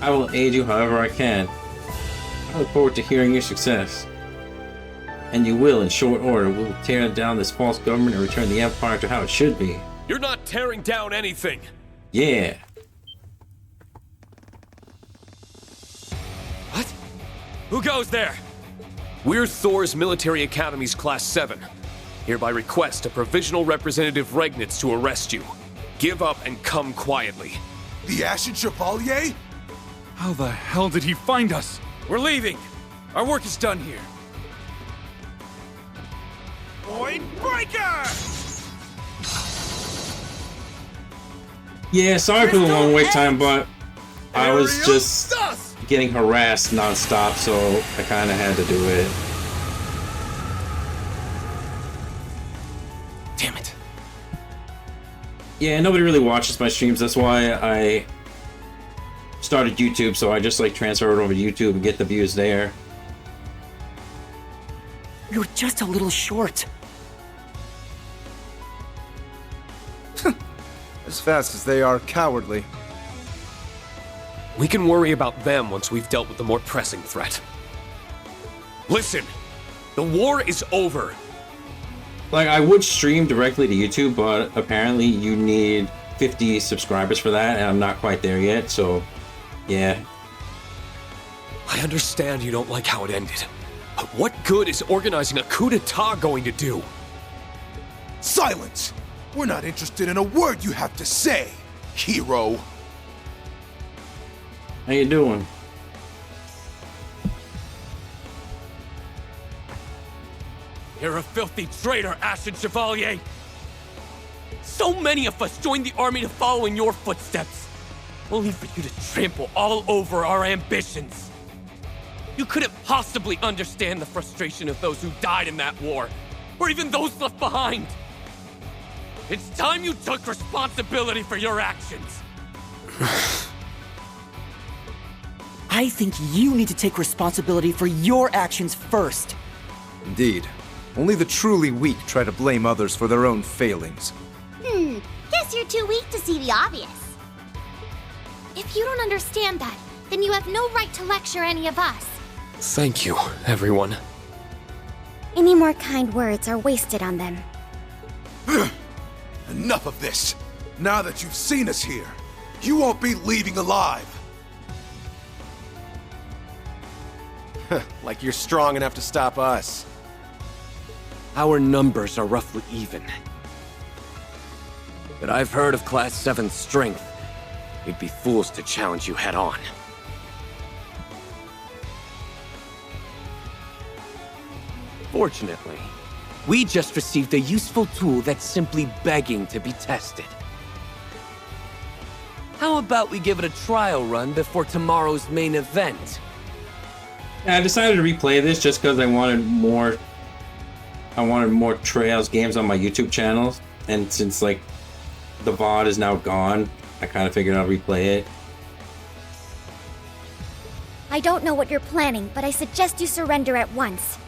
Speaker 1: I will aid you however I can. I look forward to hearing your success. And you will, in short order. We will tear down this false government and return the Empire to how it should be.
Speaker 3: You're not tearing down anything!
Speaker 1: Yeah.
Speaker 3: What? Who goes there? We're Thor's Military Academy's Class 7. Hereby request a provisional representative Regnitz to arrest you. Give up and come quietly.
Speaker 10: The Ashen Chevalier?
Speaker 11: How the hell did he find us?
Speaker 10: We're leaving. Our work is done here. Void Breaker!
Speaker 1: Yeah, sorry for the long wait time, but I was just getting harassed non-stop, so I kind of had to do it.
Speaker 3: Damn it.
Speaker 1: Yeah, nobody really watches my streams, that's why I started YouTube, so I just like transfer it over to YouTube and get the views there.
Speaker 6: We were just a little short.
Speaker 7: As fast as they are cowardly.
Speaker 3: We can worry about them once we've dealt with the more pressing threat. Listen! The war is over!
Speaker 1: Like, I would stream directly to YouTube, but apparently you need 50 subscribers for that, and I'm not quite there yet, so yeah.
Speaker 3: I understand you don't like how it ended, but what good is organizing a coup d'etat going to do?
Speaker 10: Silence! We're not interested in a word you have to say, hero.
Speaker 1: How you doing?
Speaker 3: You're a filthy traitor, Ashen Chevalier! So many of us joined the army to follow in your footsteps, only for you to trample all over our ambitions. You couldn't possibly understand the frustration of those who died in that war, or even those left behind. It's time you took responsibility for your actions.
Speaker 6: I think you need to take responsibility for your actions first.
Speaker 7: Indeed. Only the truly weak try to blame others for their own failings.
Speaker 5: Guess you're too weak to see the obvious.
Speaker 2: If you don't understand that, then you have no right to lecture any of us.
Speaker 3: Thank you, everyone.
Speaker 5: Any more kind words are wasted on them.
Speaker 10: Enough of this. Now that you've seen us here, you won't be leaving alive.
Speaker 8: Like you're strong enough to stop us.
Speaker 3: Our numbers are roughly even. But I've heard of Class 7's strength. We'd be fools to challenge you head on. Fortunately, we just received a useful tool that's simply begging to be tested. How about we give it a trial run before tomorrow's main event?
Speaker 1: Yeah, I decided to replay this just because I wanted more Trails games on my YouTube channel, and since like the VOD is now gone, I kind of figured I'd replay it.
Speaker 2: I don't know what you're planning, but I suggest you surrender at once.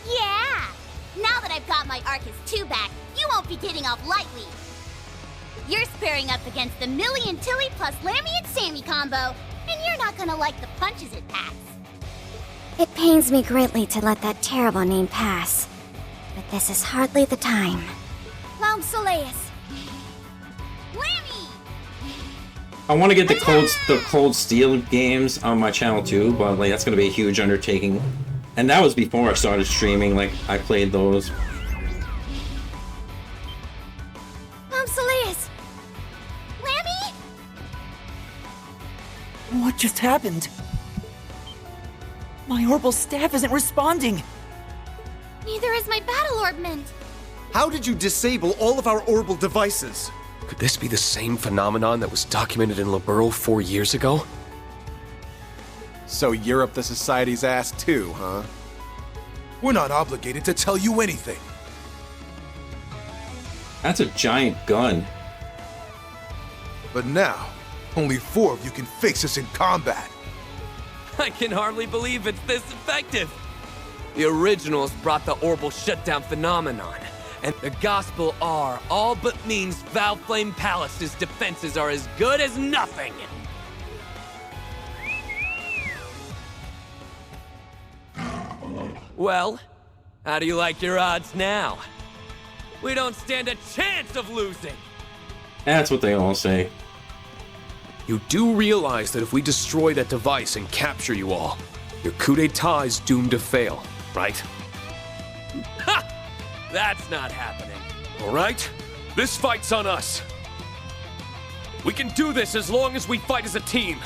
Speaker 5: Yeah! Now that I've got my Arcus 2 back, you won't be getting off lightly. You're squaring up against the Millie and Tilly plus Lammy and Sammy combo, and you're not gonna like the punches it packs.
Speaker 2: It pains me greatly to let that terrible name pass, but this is hardly the time. Laum Soleus!
Speaker 5: Lammy!
Speaker 1: I want to get the Cold Steel games on my channel too, but like that's gonna be a huge undertaking. And that was before I started streaming. Like I played those.
Speaker 2: Laum Soleus!
Speaker 5: Lammy?
Speaker 6: What just happened? My orbital staff isn't responding.
Speaker 2: Neither is my battle orbment.
Speaker 7: How did you disable all of our orbital devices?
Speaker 3: Could this be the same phenomenon that was documented in Liberl 4 years ago?
Speaker 8: So you're up the society's ass too, huh?
Speaker 10: We're not obligated to tell you anything.
Speaker 1: That's a giant gun.
Speaker 10: But now, only 4 of you can face us in combat.
Speaker 3: I can hardly believe it's this effective. The originals brought the orbital shutdown phenomenon, and the Gospel R all but means Valflame Palace's defenses are as good as nothing. Well, how do you like your odds now? We don't stand a chance of losing.
Speaker 1: That's what they all say.
Speaker 12: You do realize that if we destroy that device and capture you all, your coup d'etat is doomed to fail, right?
Speaker 3: Ha! That's not happening.
Speaker 12: All right? This fight's on us. We can do this as long as we fight as a team.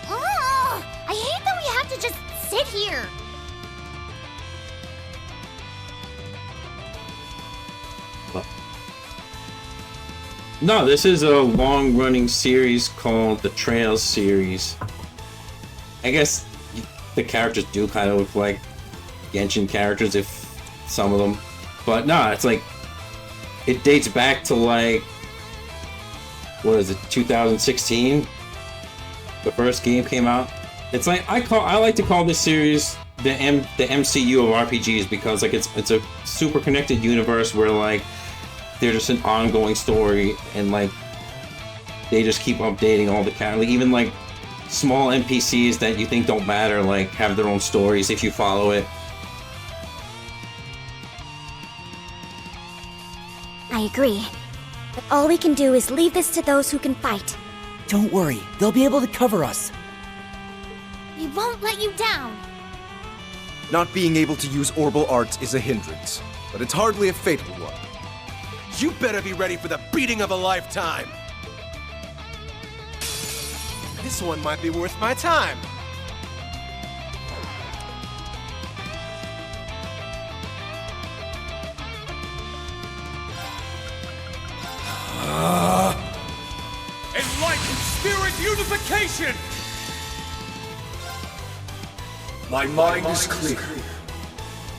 Speaker 5: Ugh, I hate that we have to just sit here.
Speaker 1: No, this is a long-running series called the Trails series. I guess the characters do kind of look like Genshin characters, if some of them. But no, it's like, it dates back to like, what is it, 2016? The first game came out. It's like, I like to call this series the MCU of RPGs, because like it's a super connected universe where like they're just an ongoing story, and like they just keep updating all the characters. Like, even like small NPCs that you think don't matter, like have their own stories if you follow it.
Speaker 5: I agree. But all we can do is leave this to those who can fight.
Speaker 6: Don't worry, they'll be able to cover us.
Speaker 5: We won't let you down.
Speaker 7: Not being able to use orbital arts is a hindrance, but it's hardly a fatal one.
Speaker 8: You better be ready for the beating of a lifetime. This one might be worth my time.
Speaker 12: Enlightened spirit unification! My mind is clear.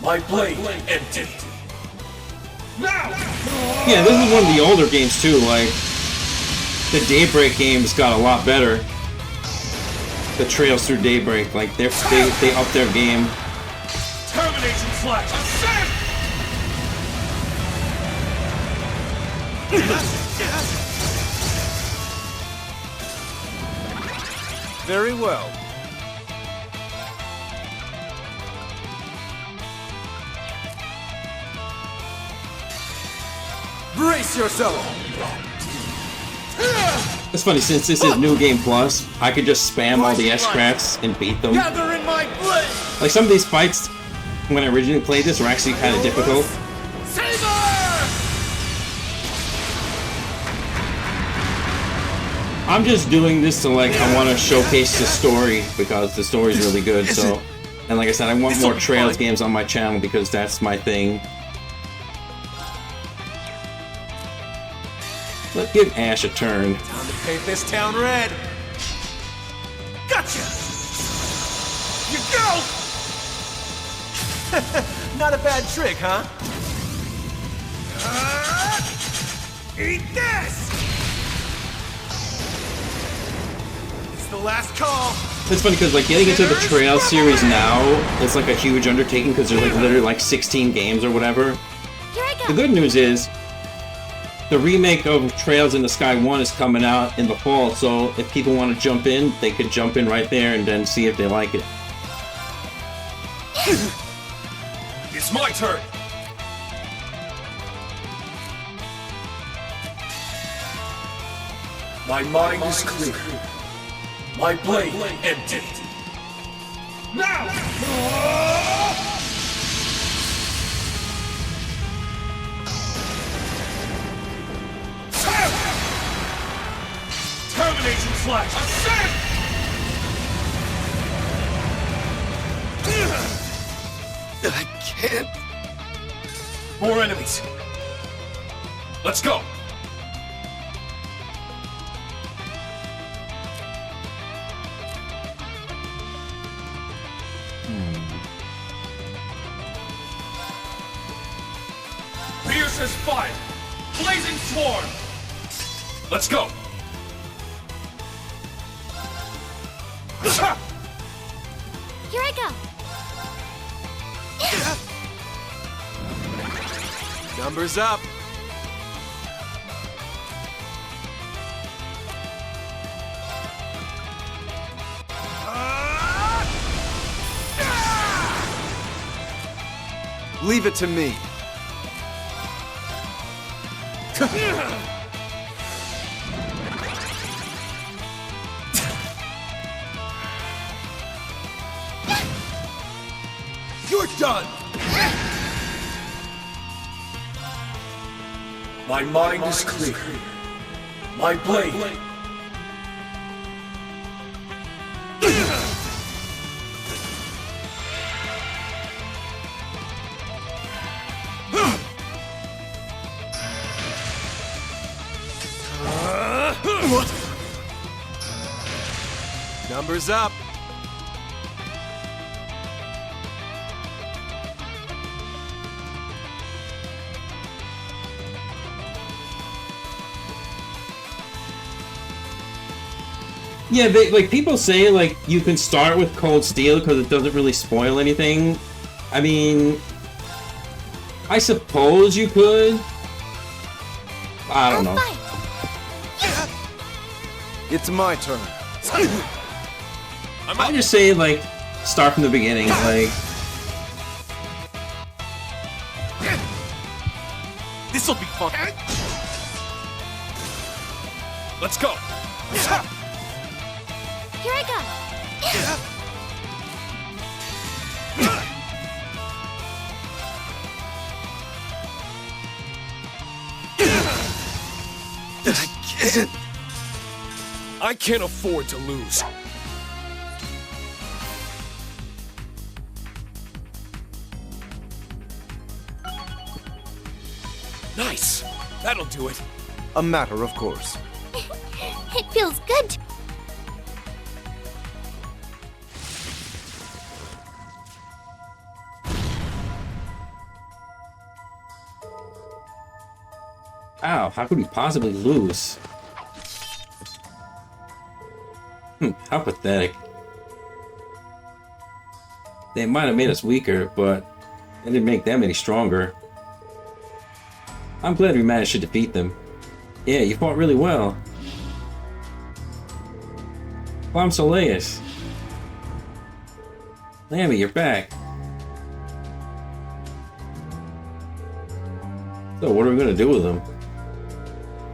Speaker 12: My blade empty. Now!
Speaker 1: Yeah, this is one of the older games too. Like the Daybreak games got a lot better. The Trails Through Daybreak, like they upped their game.
Speaker 12: Termination slash ascent!
Speaker 8: Very well. Brace yourself!
Speaker 1: It's funny, since this is New Game Plus, I could just spam all the S-Crafts and beat them.
Speaker 8: Gather in my blade!
Speaker 1: Like some of these fights, when I originally played this, were actually kind of difficult. I'm just doing this to like, I want to showcase the story because the story is really good. So, and like I said, I want more Trails games on my channel because that's my thing. Let's give Ash a turn.
Speaker 8: Time to paint this town red. Gotcha! You go! Not a bad trick, huh? Eat this! It's the last call.
Speaker 1: It's funny because like getting into the Trails series now, it's like a huge undertaking because there's like literally like 16 games or whatever.
Speaker 5: Here I go.
Speaker 1: The good news is, the remake of Trails in the Sky 1 is coming out in the fall, so if people want to jump in, they could jump in right there and then see if they like it.
Speaker 12: It's my turn! My mind is clear. My blade empty. Now! Termination slash ascent! I can't. More enemies. Let's go.
Speaker 11: Archer's Fire! Blazing Swarm! Let's go!
Speaker 2: Here I go.
Speaker 8: Numbers up. Leave it to me.
Speaker 10: You're done!
Speaker 13: My mind is clear. My blade.
Speaker 8: Numbers up.
Speaker 1: Yeah, like people say, like you can start with Cold Steel because it doesn't really spoil anything. I mean, I suppose you could. I don't know.
Speaker 8: It's my turn.
Speaker 1: I just say like start from the beginning, like.
Speaker 12: This'll be fun. Let's go.
Speaker 2: Here I go.
Speaker 12: I can't afford to lose. Nice. That'll do it.
Speaker 7: A matter of course.
Speaker 2: It feels good to...
Speaker 1: Ow, how could we possibly lose? How pathetic. They might have made us weaker, but it didn't make them any stronger. I'm glad we managed to defeat them. Yeah, you fought really well. Bomb Soleus. Lammy, you're back. So what are we gonna do with them?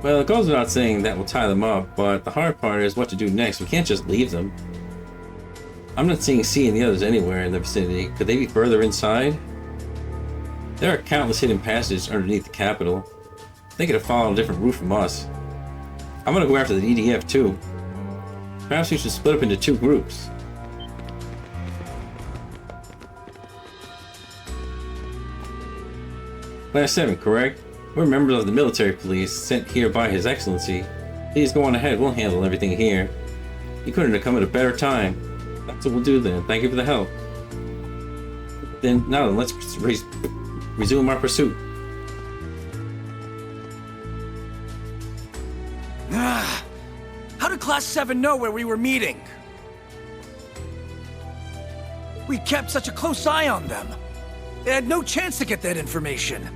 Speaker 1: Well, it goes without saying that we'll tie them up, but the hard part is what to do next. We can't just leave them. I'm not seeing C and the others anywhere in the vicinity. Could they be further inside? There are countless hidden passages underneath the capital. They could have followed a different route from us. I'm gonna go after the EDF too. Perhaps we should split up into two groups. Class 7, correct? We're members of the military police sent here by His Excellency. Please go on ahead, we'll handle everything here. You couldn't have come at a better time. That's what we'll do then. Thank you for the help. Then, now then, let's resume our pursuit.
Speaker 9: How did Class 7 know where we were meeting? We kept such a close eye on them. They had no chance to get that information.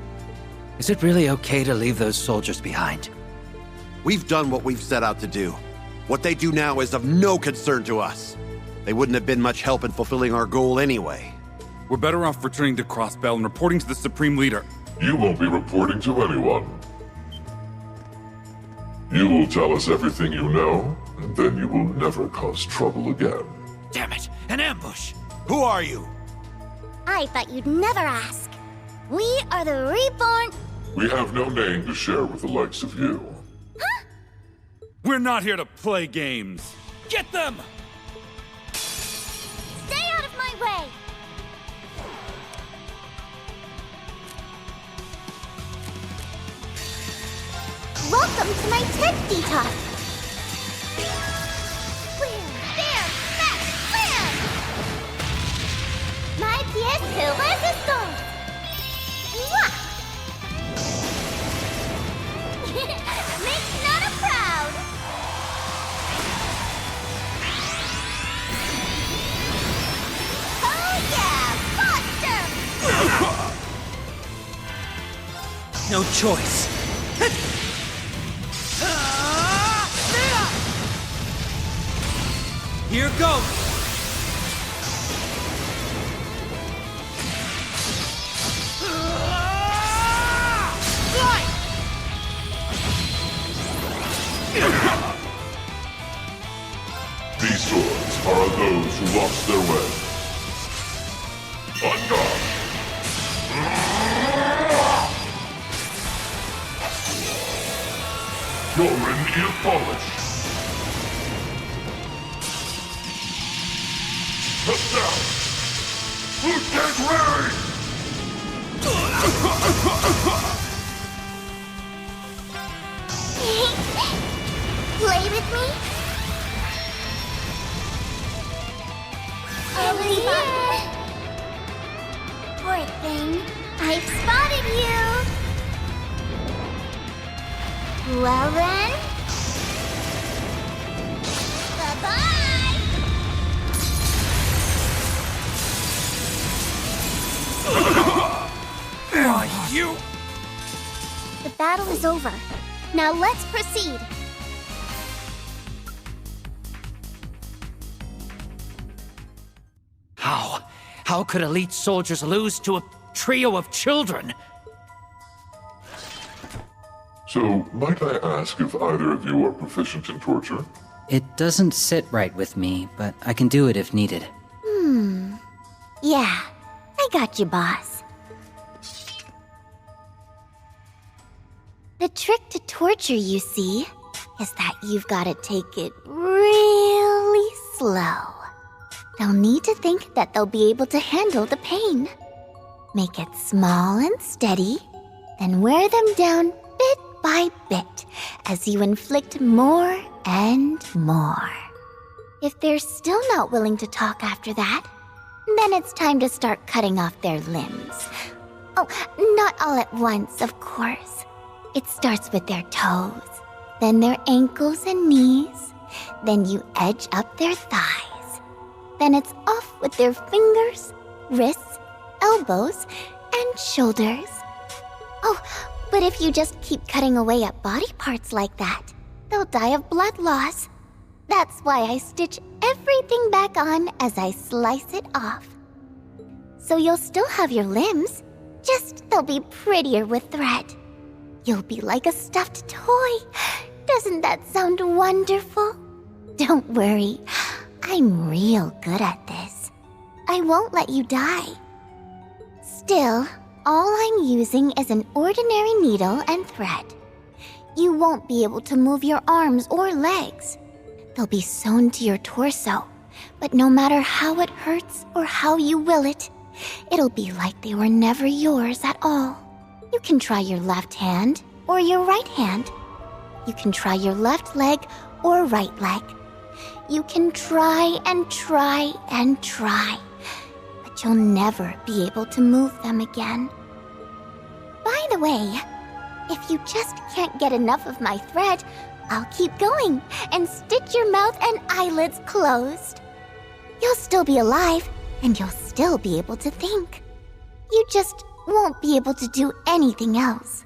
Speaker 14: Is it really okay to leave those soldiers behind?
Speaker 15: We've done what we've set out to do. What they do now is of no concern to us. They wouldn't have been much help in fulfilling our goal anyway.
Speaker 11: We're better off returning to Crossbell and reporting to the Supreme Leader.
Speaker 4: You won't be reporting to anyone. You will tell us everything you know, and then you will never cause trouble again.
Speaker 9: Damn it! An ambush!
Speaker 7: Who are you?
Speaker 5: I thought you'd never ask. We are the Reborn...
Speaker 4: We have no name to share with the likes of you.
Speaker 11: We're not here to play games.
Speaker 9: Get them!
Speaker 2: Stay out of my way! Welcome to my TED detox! Wham! Bam! Smack! Slam! My pièce de résistance! Mwah!
Speaker 14: no choice. Here goes!
Speaker 4: These swords are of those who lost their way. On guard! You're in ear polish. Put down! Lieutenant Reverie!
Speaker 5: Play with me? Over here! Poor thing. I've spotted you! Well then... Bye-bye!
Speaker 9: You!
Speaker 5: The battle is over. Now let's proceed.
Speaker 14: How could elite soldiers lose to a trio of children?
Speaker 4: So, might I ask if either of you are proficient in torture?
Speaker 14: It doesn't sit right with me, but I can do it if needed.
Speaker 2: Yeah, I got you, boss. The trick to torture, you see, is that you've got to take it really slow. They'll need to think that they'll be able to handle the pain. Make it small and steady, then wear them down bit by bit as you inflict more and more. If they're still not willing to talk after that, then it's time to start cutting off their limbs. Oh, not all at once, of course. It starts with their toes, then their ankles and knees, then you edge up their thighs. Then it's off with their fingers, wrists, elbows, and shoulders. Oh, but if you just keep cutting away at body parts like that, they'll die of blood loss. That's why I stitch everything back on as I slice it off. So you'll still have your limbs, just they'll be prettier with thread. You'll be like a stuffed toy. Doesn't that sound wonderful? Don't worry, I'm real good at this. I won't let you die. Still, all I'm using is an ordinary needle and thread. You won't be able to move your arms or legs. They'll be sewn to your torso, but no matter how it hurts or how you will it, it'll be like they were never yours at all. You can try your left hand or your right hand. You can try your left leg or right leg. You can try and try and try, but you'll never be able to move them again. By the way, if you just can't get enough of my thread, I'll keep going and stitch your mouth and eyelids closed. You'll still be alive, and you'll still be able to think. You just won't be able to do anything else.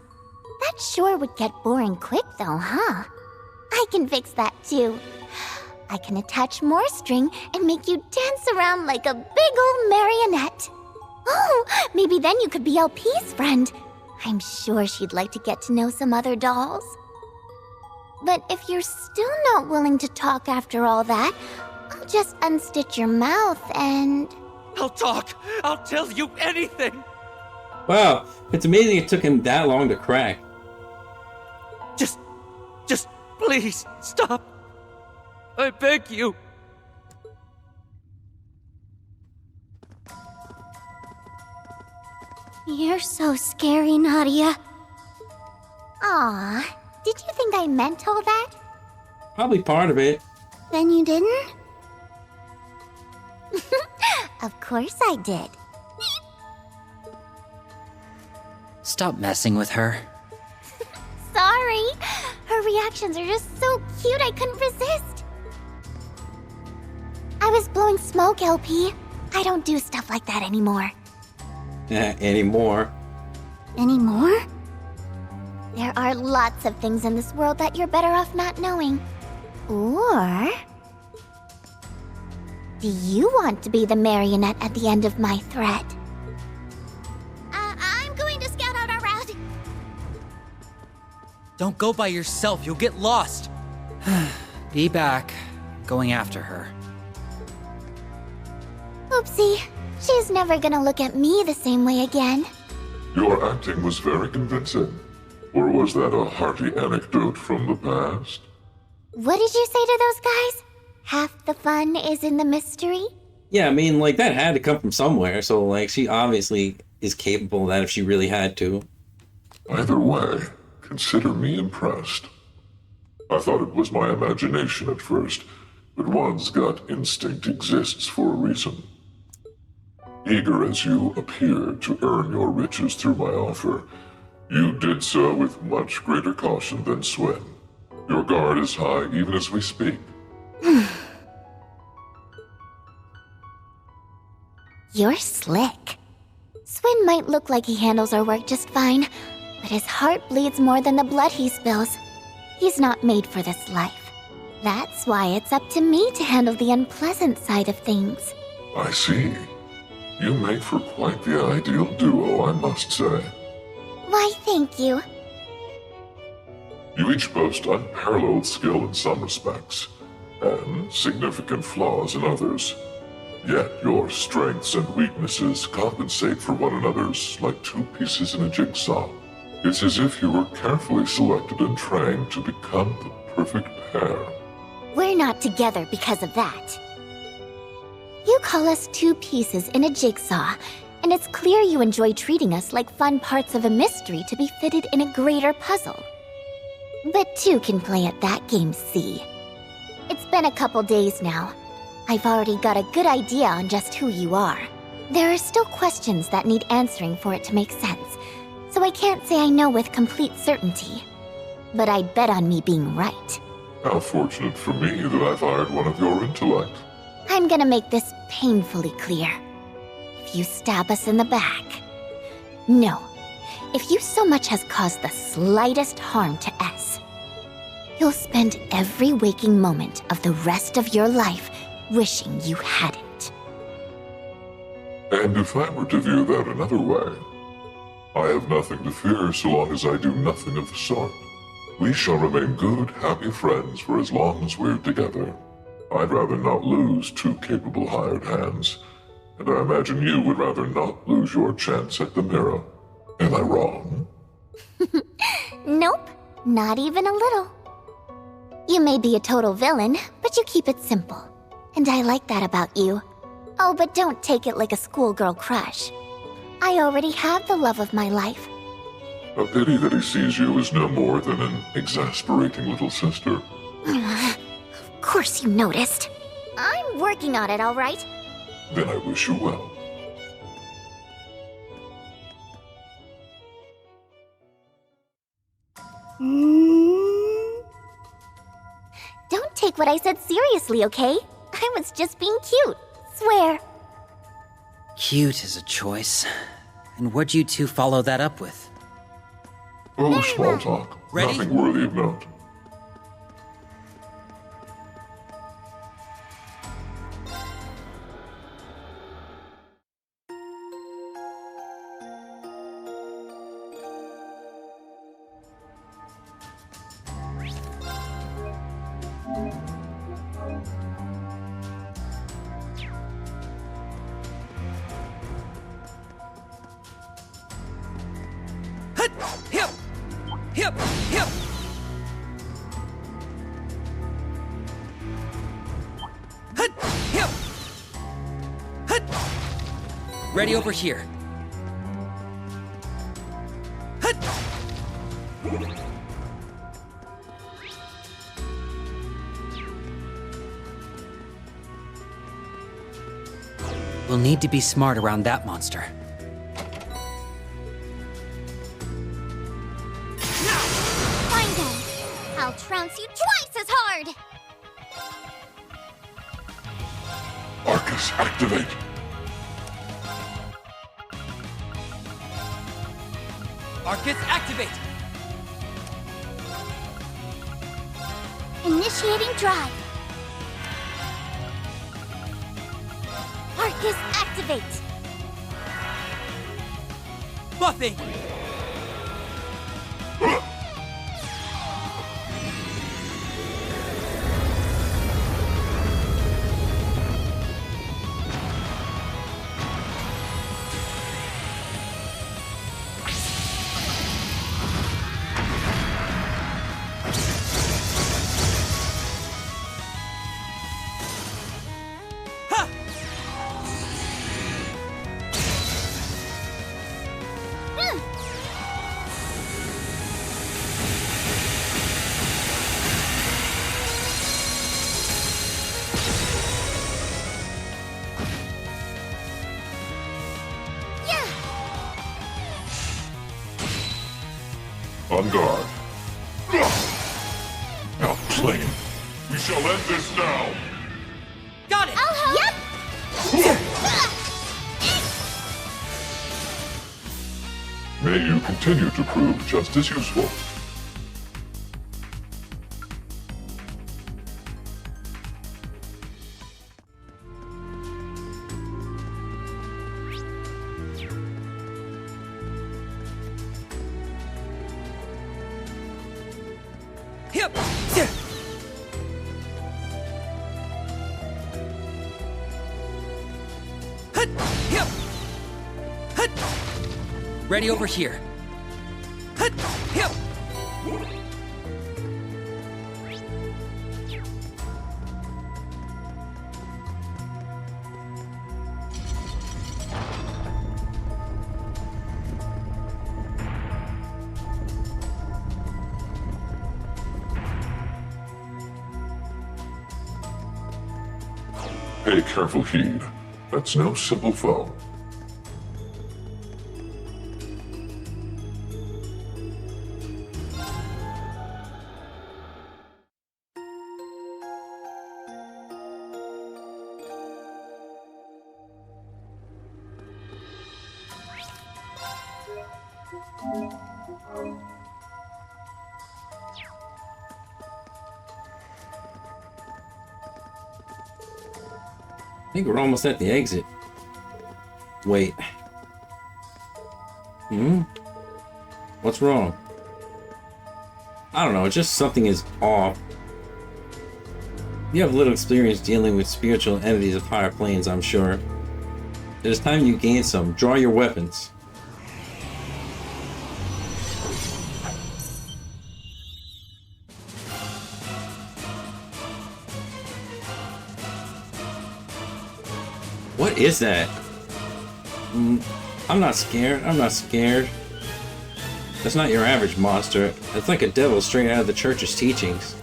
Speaker 2: That sure would get boring quick though, huh? I can fix that too. I can attach more string and make you dance around like a big old marionette. Oh, maybe then you could be LP's friend. I'm sure she'd like to get to know some other dolls. But if you're still not willing to talk after all that, I'll just unstitch your mouth and...
Speaker 3: I'll talk! I'll tell you anything!
Speaker 1: Wow, it's amazing it took him that long to crack.
Speaker 3: Just please, stop. I beg you.
Speaker 5: You're so scary, Nadia.
Speaker 2: Aw, did you think I meant all that?
Speaker 1: Probably part of it.
Speaker 5: Then you didn't?
Speaker 2: Of course I did.
Speaker 14: Stop messing with her.
Speaker 2: Sorry. Her reactions are just so cute I couldn't resist. I was blowing smoke, LP. I don't do stuff like that anymore.
Speaker 1: Anymore.
Speaker 5: Anymore?
Speaker 2: are lots of things in this world that you're better off not knowing. Or... do you want to be the marionette at the end of my thread?
Speaker 5: I'm going to scout out our route.
Speaker 14: Don't go by yourself, you'll get lost. Be back. Going after her.
Speaker 2: Oopsie. She's never gonna look at me the same way again.
Speaker 4: Your acting was very convincing. Or was that a hearty anecdote from the past?
Speaker 2: What did you say to those guys? Half the fun is in the mystery?
Speaker 1: Yeah, I mean, like, that had to come from somewhere, so, like, she obviously is capable of that if she really had to.
Speaker 4: Either way, consider me impressed. I thought it was my imagination at first, but one's gut instinct exists for a reason. Eager as you appear to earn your riches through my offer, you did so with much greater caution than Swin. Your guard is high even as we speak.
Speaker 2: You're slick. Swin might look like he handles our work just fine, but his heart bleeds more than the blood he spills. He's not made for this life. That's why it's up to me to handle the unpleasant side of things.
Speaker 4: I see. You make for quite the ideal duo, I must say.
Speaker 2: Why, thank you.
Speaker 4: You each boast unparalleled skill in some respects, and significant flaws in others. Yet your strengths and weaknesses compensate for one another's like two pieces in a jigsaw. It's as if you were carefully selected and trained to become the perfect pair.
Speaker 2: We're not together because of that. You call us two pieces in a jigsaw, and it's clear you enjoy treating us like fun parts of a mystery to be fitted in a greater puzzle. But two can play at that game, see? It's been a couple days now. I've already got a good idea on just who you are. There are still questions that need answering for it to make sense, so I can't say I know with complete certainty. But I'd bet on me being right.
Speaker 4: How fortunate for me that I've hired one of your intellect.
Speaker 2: I'm gonna make this painfully clear. If you stab us in the back... No. If you so much as caused the slightest harm to S, you'll spend every waking moment of the rest of your life wishing you hadn't.
Speaker 4: And if I were to view that another way, I have nothing to fear so long as I do nothing of the sort. We shall remain good, happy friends for as long as we're together. I'd rather not lose two capable hired hands, and I imagine you would rather not lose your chance at the mirror. Am I wrong?
Speaker 2: Nope, not even a little. You may be a total villain, but you keep it simple. And I like that about you. Oh, but don't take it like a schoolgirl crush. I already have the love of my life.
Speaker 4: A pity that he sees you as no more than an exasperating little sister.
Speaker 2: Of course you noticed. I'm working on it, all right?
Speaker 4: Then I wish you well.
Speaker 2: Don't take what I said seriously, okay? I was just being cute. Swear.
Speaker 14: Cute is a choice. And what'd you two follow that up with?
Speaker 4: Oh, small talk.
Speaker 14: Ready?
Speaker 4: Nothing worthy of note.
Speaker 14: Hip! Hip! Hip! Hut! Hip! Hut! Ready over here. Hut! We'll need to be smart around that monster.
Speaker 5: I'll trounce you twice as hard!
Speaker 4: Arcus, activate!
Speaker 14: Arcus, activate!
Speaker 2: Initiating drive. Arcus activate.
Speaker 14: Buffing!
Speaker 4: On guard. Outplayed. We shall end this now.
Speaker 14: Got it!
Speaker 2: I'll help!
Speaker 4: May you continue to prove just as useful.
Speaker 14: Yep. Hut, yep. Hut. Ready over here. Hut, yep.
Speaker 4: Pay careful heed. That's no simple foe.
Speaker 1: I think we're almost at the exit. Wait. What's wrong? I don't know, just something is off. You have little experience dealing with spiritual entities of higher planes, I'm sure. It is time you gain some. Draw your weapons. What is that? I'm not scared. I'm not scared. That's not your average monster. It's like a devil straight out of the church's teachings.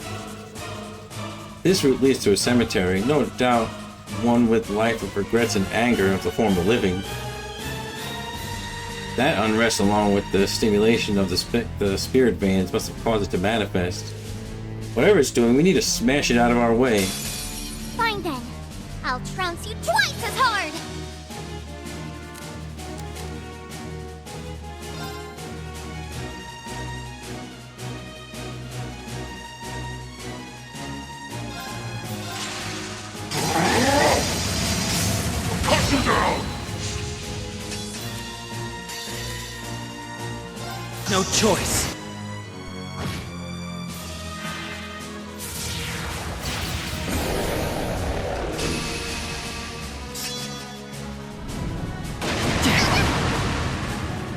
Speaker 1: This route leads to a cemetery, no doubt one with life of regrets and anger of the former living. That unrest, along with the stimulation of the spirit veins, must have caused it to manifest. Whatever it's doing, we need to smash it out of our way.
Speaker 2: Fine then. I'll trounce you twice as hard!
Speaker 4: Cut you down!
Speaker 14: No choice.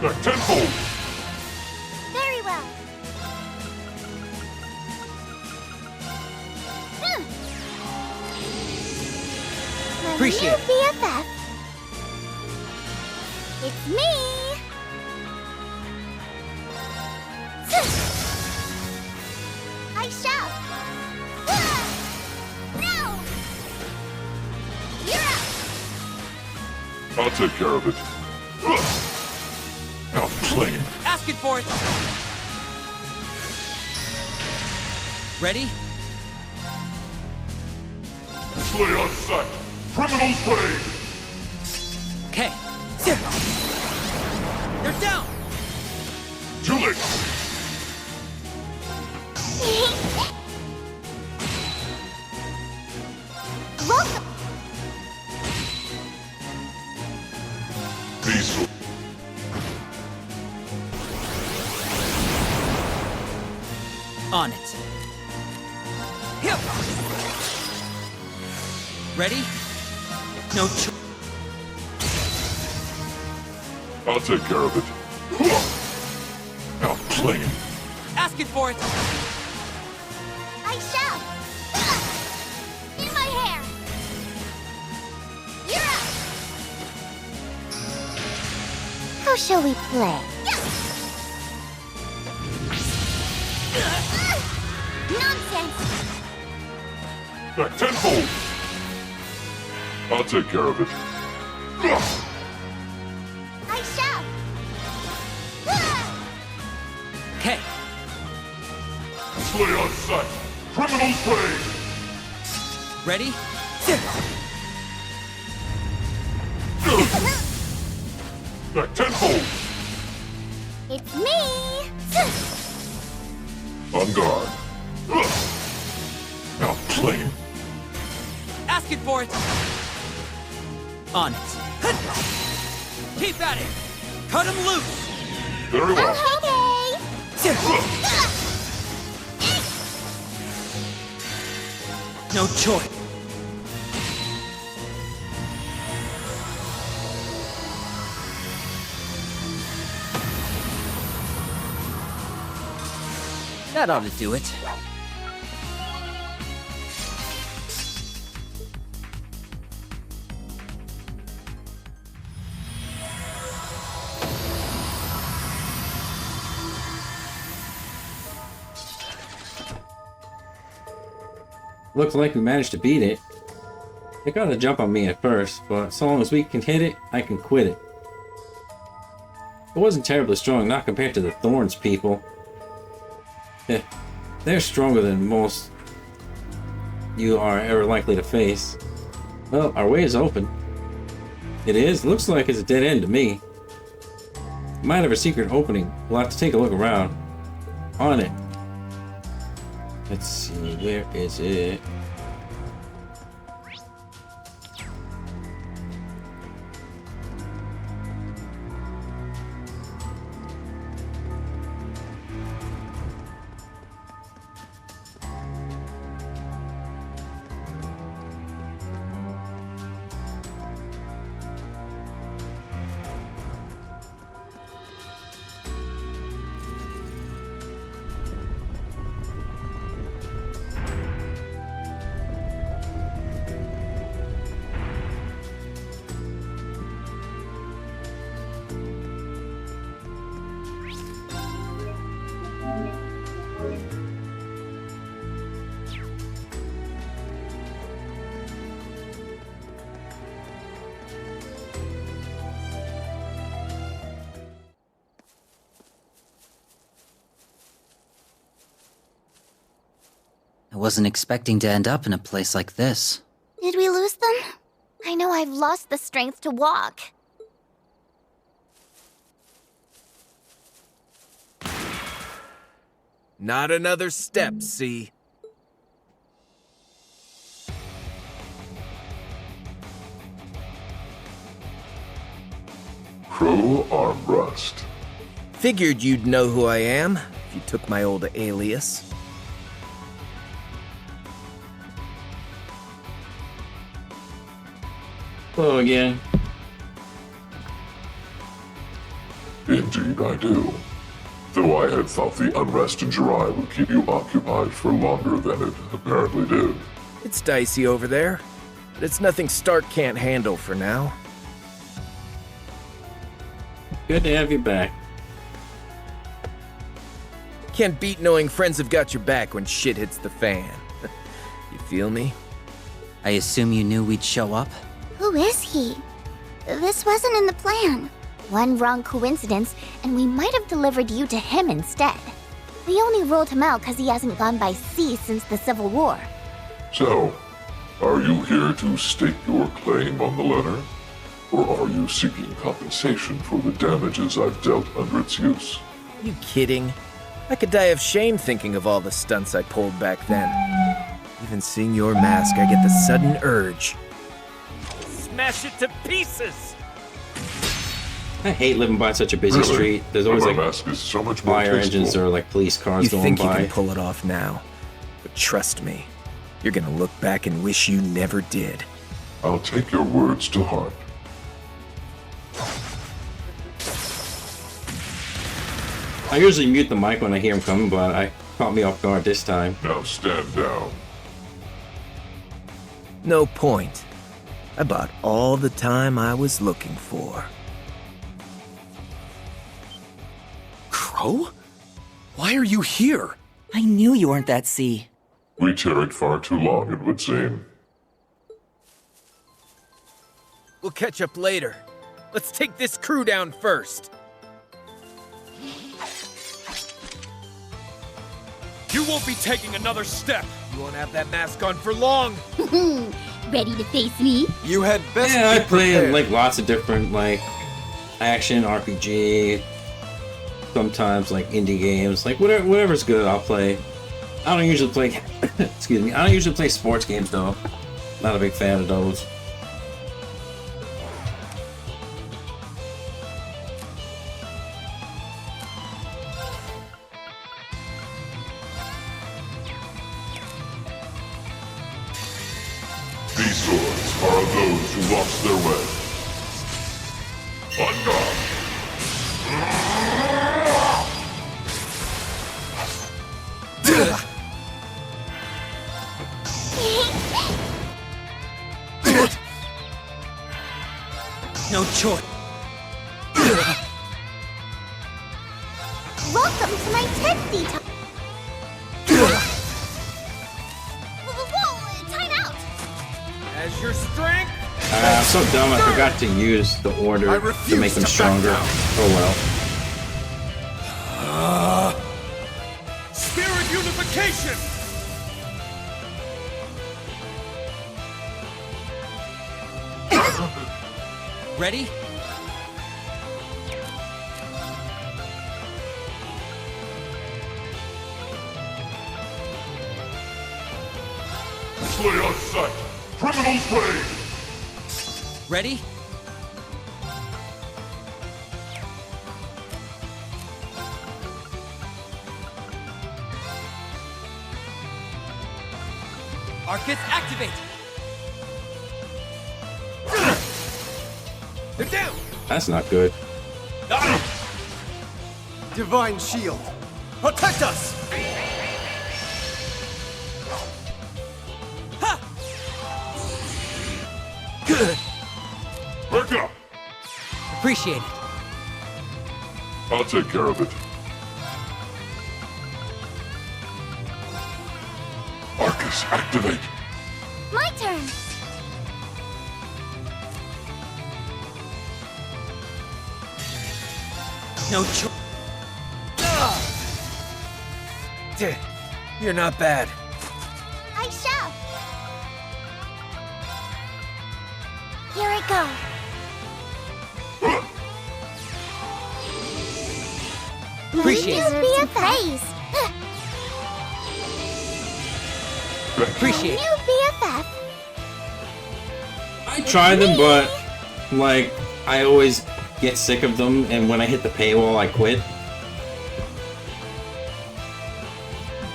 Speaker 4: Back tenfold!
Speaker 2: Very well.
Speaker 14: Appreciate it.
Speaker 2: My new BFF. It's me! I shall. No! You're up!
Speaker 4: I'll take care of it. Outplayed.
Speaker 14: Asking for it. Ready?
Speaker 4: Slay on sight! Criminals pay!
Speaker 14: Okay. They're down!
Speaker 4: Too late!
Speaker 14: On it. Here. Ready? No choice.
Speaker 4: I'll take care of it. Now play.
Speaker 3: Asking for it!
Speaker 2: I shall! In my hair! You're up! How shall we play? Nonsense!
Speaker 4: Back tenfold! I'll take care of it.
Speaker 2: I shall!
Speaker 14: Okay.
Speaker 4: Slay on sight! Criminal prey!
Speaker 14: Ready?
Speaker 4: Back tenfold!
Speaker 2: It's me!
Speaker 4: On guard. Now play.
Speaker 3: Asking for it!
Speaker 14: On it.
Speaker 3: Keep at it! Cut him loose!
Speaker 4: Very well.
Speaker 14: No choice. That ought to do it.
Speaker 1: Looks like we managed to beat it. They got the jump on me at first, but so long as we can hit it, I can quit it. It wasn't terribly strong, not compared to the Thorns people. They're stronger than most you are ever likely to face. Well, our way is open. It is? Looks like it's a dead end to me. Might have a secret opening. We'll have to take a look around. On it. Let's see, where is it?
Speaker 14: I wasn't expecting to end up in a place like this.
Speaker 2: Did we lose them? I know I've lost the strength to walk.
Speaker 8: Not another step, see?
Speaker 4: Crow armrest.
Speaker 8: Figured you'd know who I am if you took my old alias.
Speaker 1: Hello again.
Speaker 4: Indeed I do. Though I had thought the unrest in Jirai would keep you occupied for longer than it apparently did.
Speaker 8: It's dicey over there, but it's nothing Stark can't handle for now.
Speaker 1: Good to have you back.
Speaker 8: Can't beat knowing friends have got your back when shit hits the fan. You feel me?
Speaker 14: I assume you knew we'd show up?
Speaker 2: Who is he? This wasn't in the plan. One wrong coincidence, and we might have delivered you to him instead. We only ruled him out because he hasn't gone by sea since the Civil War.
Speaker 4: So, are you here to stake your claim on the letter? Or are you seeking compensation for the damages I've dealt under its use?
Speaker 8: You kidding? I could die of shame thinking of all the stunts I pulled back then. Even seeing your mask, I get the sudden urge.
Speaker 3: Smash it to pieces!
Speaker 1: I hate living by such a busy
Speaker 4: Really?
Speaker 1: street. There's always
Speaker 4: My
Speaker 1: like
Speaker 4: mask is so much more
Speaker 1: fire engines
Speaker 4: tasteful.
Speaker 1: or like police cars
Speaker 8: You
Speaker 1: going
Speaker 8: think you
Speaker 1: by.
Speaker 8: can pull it off now, but trust me, you're gonna look back and wish you never did.
Speaker 4: I'll take your words to heart.
Speaker 1: I usually mute the mic when I hear him coming, but I caught me off guard this time.
Speaker 4: Now stand down.
Speaker 8: No point. I bought all the time I was looking for.
Speaker 12: Crow? Why are you here?
Speaker 6: I knew you weren't that C.
Speaker 4: We tarried far too long, it would seem.
Speaker 8: We'll catch up later. Let's take this crew down first.
Speaker 11: You won't be taking another step.
Speaker 8: You won't have that mask on for long.
Speaker 2: Ready to face me?
Speaker 7: You had best
Speaker 1: Yeah, I
Speaker 7: be
Speaker 1: play
Speaker 7: prepared.
Speaker 1: like lots of different like action RPG. Sometimes like indie games, like whatever's good, I'll play. I don't usually play. Excuse me. I don't usually play sports games though. Not a big fan of those.
Speaker 4: These swords are of those who lost their way. On guard!
Speaker 14: No choice.
Speaker 5: Welcome to my testy time. Whoa, time out.
Speaker 8: As your strength.
Speaker 1: I'm so dumb. I forgot to use the order to
Speaker 7: refuse
Speaker 1: make them
Speaker 7: to back
Speaker 1: stronger.
Speaker 7: down.
Speaker 1: Oh well.
Speaker 11: Spirit unification!
Speaker 14: Ready?
Speaker 4: Slay on sight! Criminals ready!
Speaker 14: Ready? Arcus, activate!
Speaker 8: They're down.
Speaker 1: That's not good.
Speaker 7: Divine shield. Protect us!
Speaker 8: Good.
Speaker 4: Back up!
Speaker 14: Appreciate it.
Speaker 4: I'll take care of it. Arcus, activate!
Speaker 5: My turn.
Speaker 14: No choice.
Speaker 8: You're not bad.
Speaker 5: I shall. Here I go.
Speaker 14: Appreciate
Speaker 5: You
Speaker 14: it.
Speaker 5: be a praise.
Speaker 14: Appreciate it.
Speaker 5: You BFF.
Speaker 1: I try them, but like I always get sick of them, and when I hit the paywall, I quit.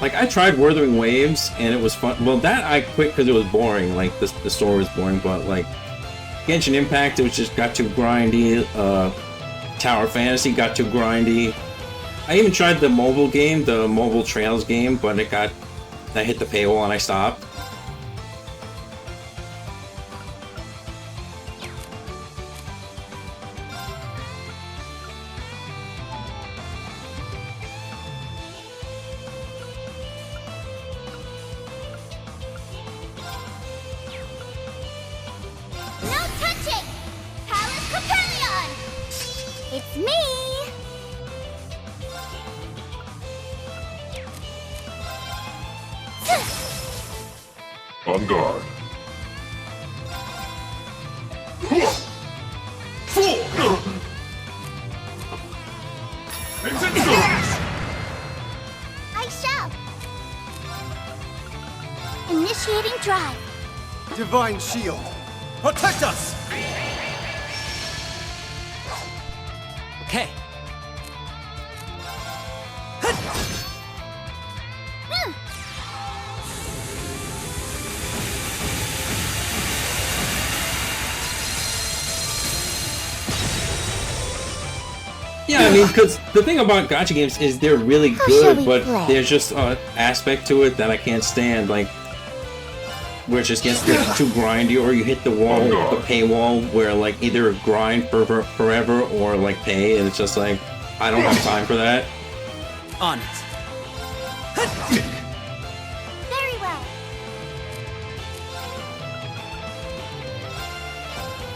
Speaker 1: Like I tried Wuthering Waves, and it was fun. Well, that I quit because it was boring. Like the story was boring, but like Genshin Impact, it was just got too grindy. Tower Fantasy got too grindy. I even tried the mobile game, the mobile Trails game, but I hit the paywall and I stopped.
Speaker 5: No touching! Palace Capellion! It's me!
Speaker 4: On guard.
Speaker 5: I shall! Initiating drive.
Speaker 7: Divine shield. Protect us!
Speaker 14: Okay.
Speaker 1: Yeah, I mean, because the thing about gacha games is they're really
Speaker 2: How shall
Speaker 1: good,
Speaker 2: we
Speaker 1: but
Speaker 2: play?
Speaker 1: there's just an aspect to it that I can't stand, like where it just gets like, too grindy, or you hit the wall, the paywall, where like either grind for forever or like pay, and it's just like I don't have time for that.
Speaker 14: On it.
Speaker 5: Very well.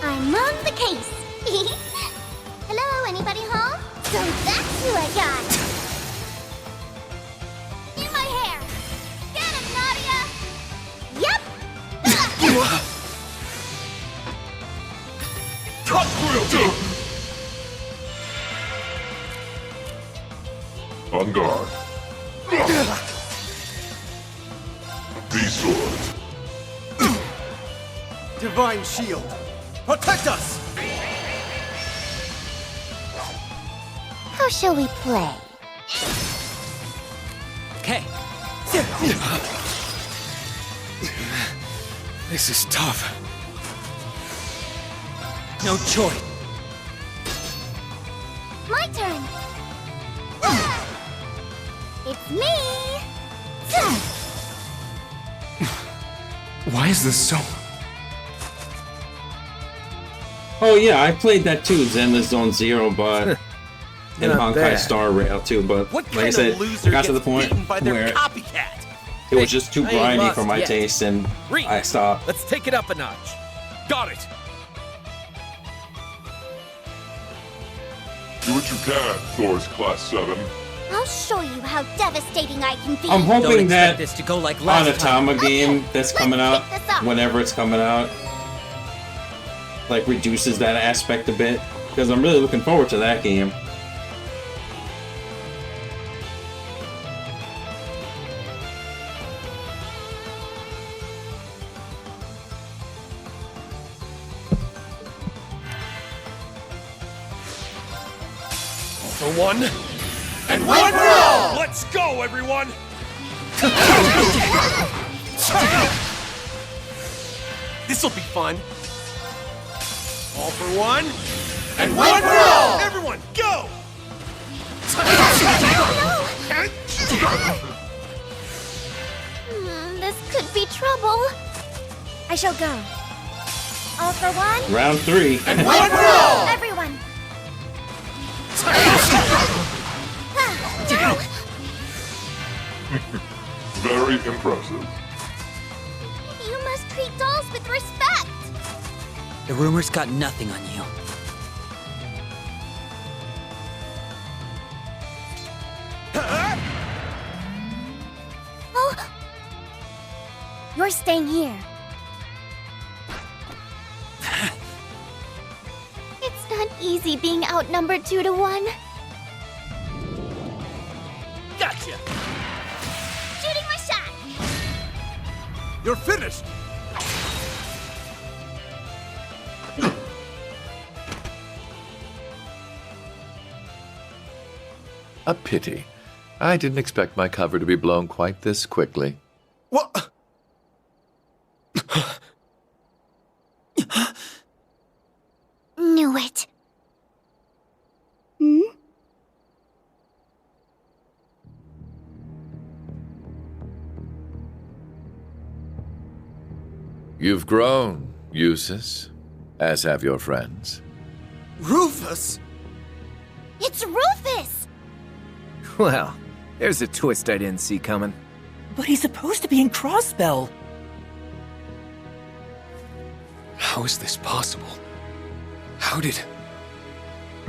Speaker 5: I'm on the case. Hello, anybody home? So that's who I got. In my hair. Get him, Nadia. Yep.
Speaker 11: Cut through!
Speaker 4: On guard. These swords.
Speaker 7: Divine shield, protect us!
Speaker 2: How shall we play?
Speaker 14: Okay.
Speaker 8: This is tough.
Speaker 14: No choice.
Speaker 5: My turn. It's me.
Speaker 8: Why is this so...
Speaker 1: Oh yeah, I played that too, Zenless Zone Zero, but and
Speaker 8: Not
Speaker 1: Honkai
Speaker 8: bad.
Speaker 1: Star Rail too, but
Speaker 3: What
Speaker 1: like
Speaker 3: kind
Speaker 1: I said,
Speaker 3: of loser
Speaker 1: got to
Speaker 3: gets
Speaker 1: the point
Speaker 3: beaten by their
Speaker 1: where
Speaker 3: copycat?
Speaker 1: it was just too
Speaker 14: I ain't
Speaker 1: grindy
Speaker 14: lost
Speaker 1: for my
Speaker 14: yet.
Speaker 1: taste, and
Speaker 3: Reed,
Speaker 1: I stopped.
Speaker 3: let's take it up a notch. Got it.
Speaker 4: Do what you can, Thor's Class 7.
Speaker 5: I'll show you how devastating I can be.
Speaker 1: I'm
Speaker 14: Don't
Speaker 1: hoping
Speaker 14: expect
Speaker 1: that
Speaker 14: this to go like last time.
Speaker 1: Onitama game that's coming out,
Speaker 5: pick this up.
Speaker 1: whenever it's coming out, like reduces that aspect a bit, because I'm really looking forward to that game.
Speaker 3: For one, and one for all! Let's go, everyone! This'll be fun. All for one, and one for all! Everyone, go!
Speaker 5: This could be trouble. I shall go. All for one.
Speaker 1: Round 3.
Speaker 3: And one for all!
Speaker 5: Everyone.
Speaker 4: Very impressive.
Speaker 5: You must treat dolls with respect.
Speaker 14: The rumors got nothing on you.
Speaker 5: Oh. You're staying here.
Speaker 2: It's not easy being outnumbered 2-1.
Speaker 3: Gotcha!
Speaker 5: Shooting my shot.
Speaker 7: You're finished!
Speaker 16: A pity. I didn't expect my cover to be blown quite this quickly.
Speaker 7: What?
Speaker 2: Knew it. Hmm?
Speaker 16: You've grown, Eustace, as have your friends.
Speaker 7: Rufus!
Speaker 5: It's Rufus.
Speaker 8: Well, there's a twist I didn't see coming.
Speaker 6: But he's supposed to be in Crossbell.
Speaker 12: How is this possible? How did...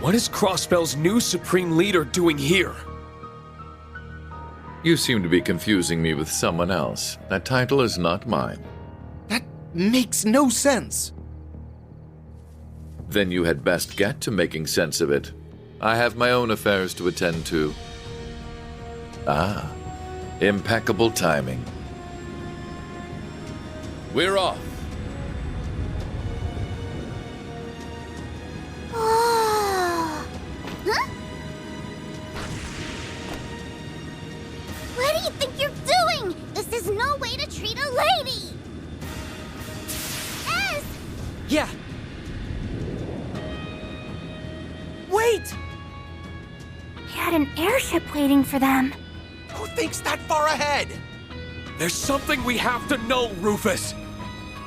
Speaker 12: What is Crossbell's new Supreme Leader doing here?
Speaker 16: You seem to be confusing me with someone else. That title is not mine.
Speaker 7: That makes no sense.
Speaker 16: Then you had best get to making sense of it. I have my own affairs to attend to. Ah, impeccable timing. We're off.
Speaker 5: Oh. Huh? you think you're doing? This is no way to treat a lady! Ez!
Speaker 14: Yeah. Wait!
Speaker 2: They had an airship waiting for them.
Speaker 8: Who thinks that far ahead?
Speaker 3: There's something we have to know, Rufus!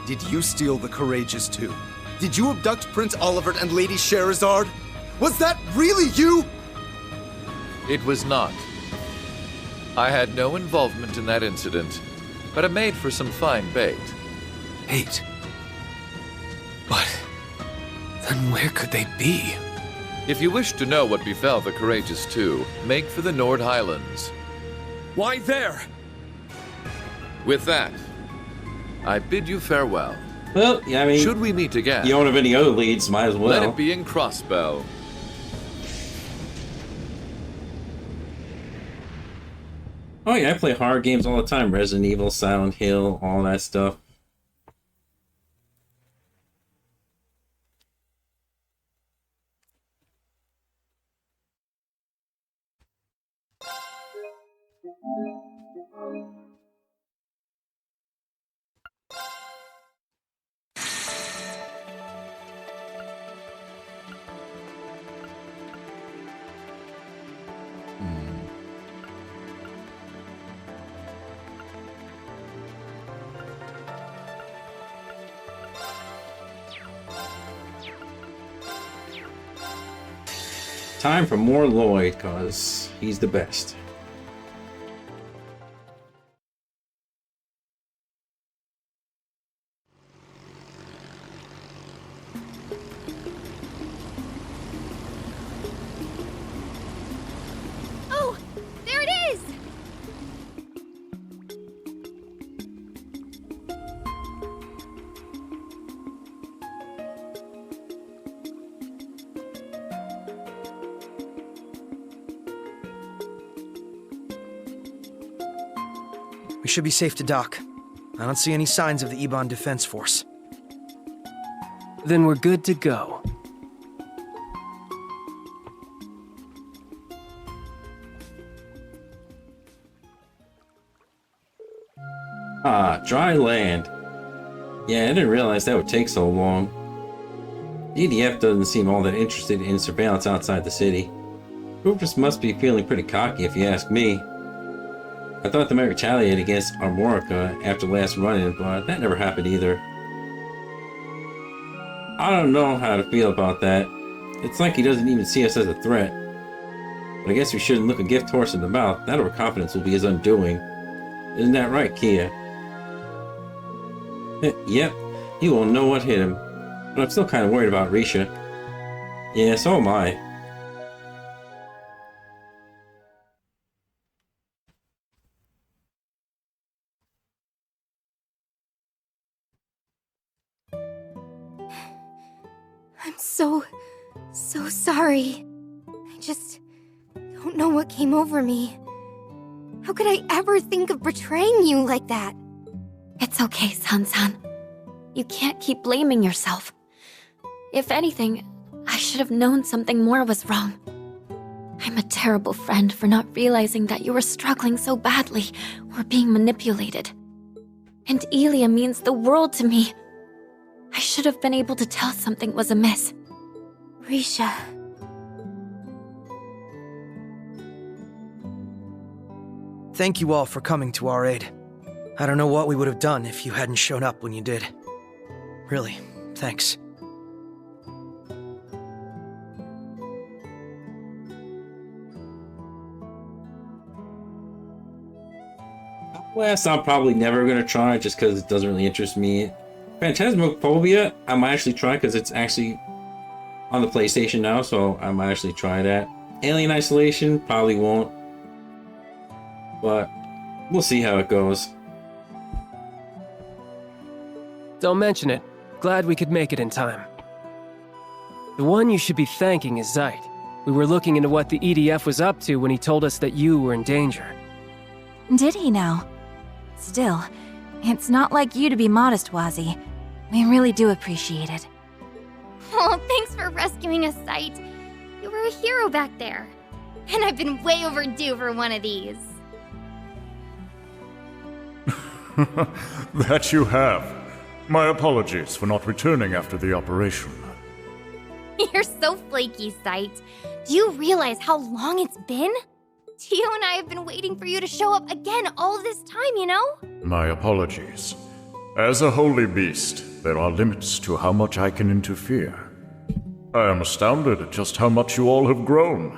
Speaker 7: Did you steal the Courageous too? Did you abduct Prince Olivert and Lady Sherazard? Was that really you?
Speaker 16: It was not. I had no involvement in that incident, but it made for some fine bait.
Speaker 8: Bait? But then where could they be?
Speaker 16: If you wish to know what befell the Courageous Two, make for the Nord Highlands.
Speaker 3: Why there?
Speaker 16: With that, I bid you farewell.
Speaker 1: Well, yeah, I mean,
Speaker 16: should we meet again,
Speaker 1: you don't have any other leads, might as well.
Speaker 16: let it be in Crossbell.
Speaker 1: Oh yeah, I play horror games all the time. Resident Evil, Silent Hill, all that stuff. Time for more Lloyd, because he's the best.
Speaker 2: Oh, there it is!
Speaker 9: We should be safe to dock. I don't see any signs of the Ebon Defense Force.
Speaker 17: Then we're good to go.
Speaker 1: Ah, dry land. Yeah, I didn't realize that would take so long. The EDF doesn't seem all that interested in surveillance outside the city. Rufus must be feeling pretty cocky if you ask me. I thought they might retaliate against Armorica after last run-in, but that never happened either. I don't know how to feel about that. It's like he doesn't even see us as a threat. But I guess we shouldn't look a gift horse in the mouth. That overconfidence will be his undoing. Isn't that right, Kia? Yep, he won't know what hit him. But I'm still kind of worried about Risha. Yeah, so am I.
Speaker 18: I'm so sorry. I just don't know what came over me. How could I ever think of betraying you like that?
Speaker 2: It's okay, San-san. You can't keep blaming yourself. If anything, I should have known something more was wrong. I'm a terrible friend for not realizing that you were struggling so badly or being manipulated. And Elia means the world to me. I should have been able to tell something was amiss.
Speaker 18: Risha.
Speaker 9: Thank you all for coming to our aid. I don't know what we would have done if you hadn't shown up when you did. Really, thanks.
Speaker 1: Last, I'm probably never going to try just because it doesn't really interest me. Phantasmophobia, I might actually try because it's actually on the PlayStation now, so I might actually try that. Alien Isolation, probably won't. But we'll see how it goes.
Speaker 17: Don't mention it. Glad we could make it in time. The one you should be thanking is Zeit. We were looking into what the EDF was up to when he told us that you were in danger.
Speaker 19: Did he now? Still, it's not like you to be modest, Wazi. We really do appreciate it.
Speaker 18: Oh, thanks for rescuing us, Sight. You were a hero back there. And I've been way overdue for one of these.
Speaker 20: That you have. My apologies for not returning after the operation.
Speaker 18: You're so flaky, Sight. Do you realize how long it's been? Tio and I have been waiting for you to show up again all this time, you know?
Speaker 20: My apologies. As a holy beast, there are limits to how much I can interfere. I am astounded at just how much you all have grown.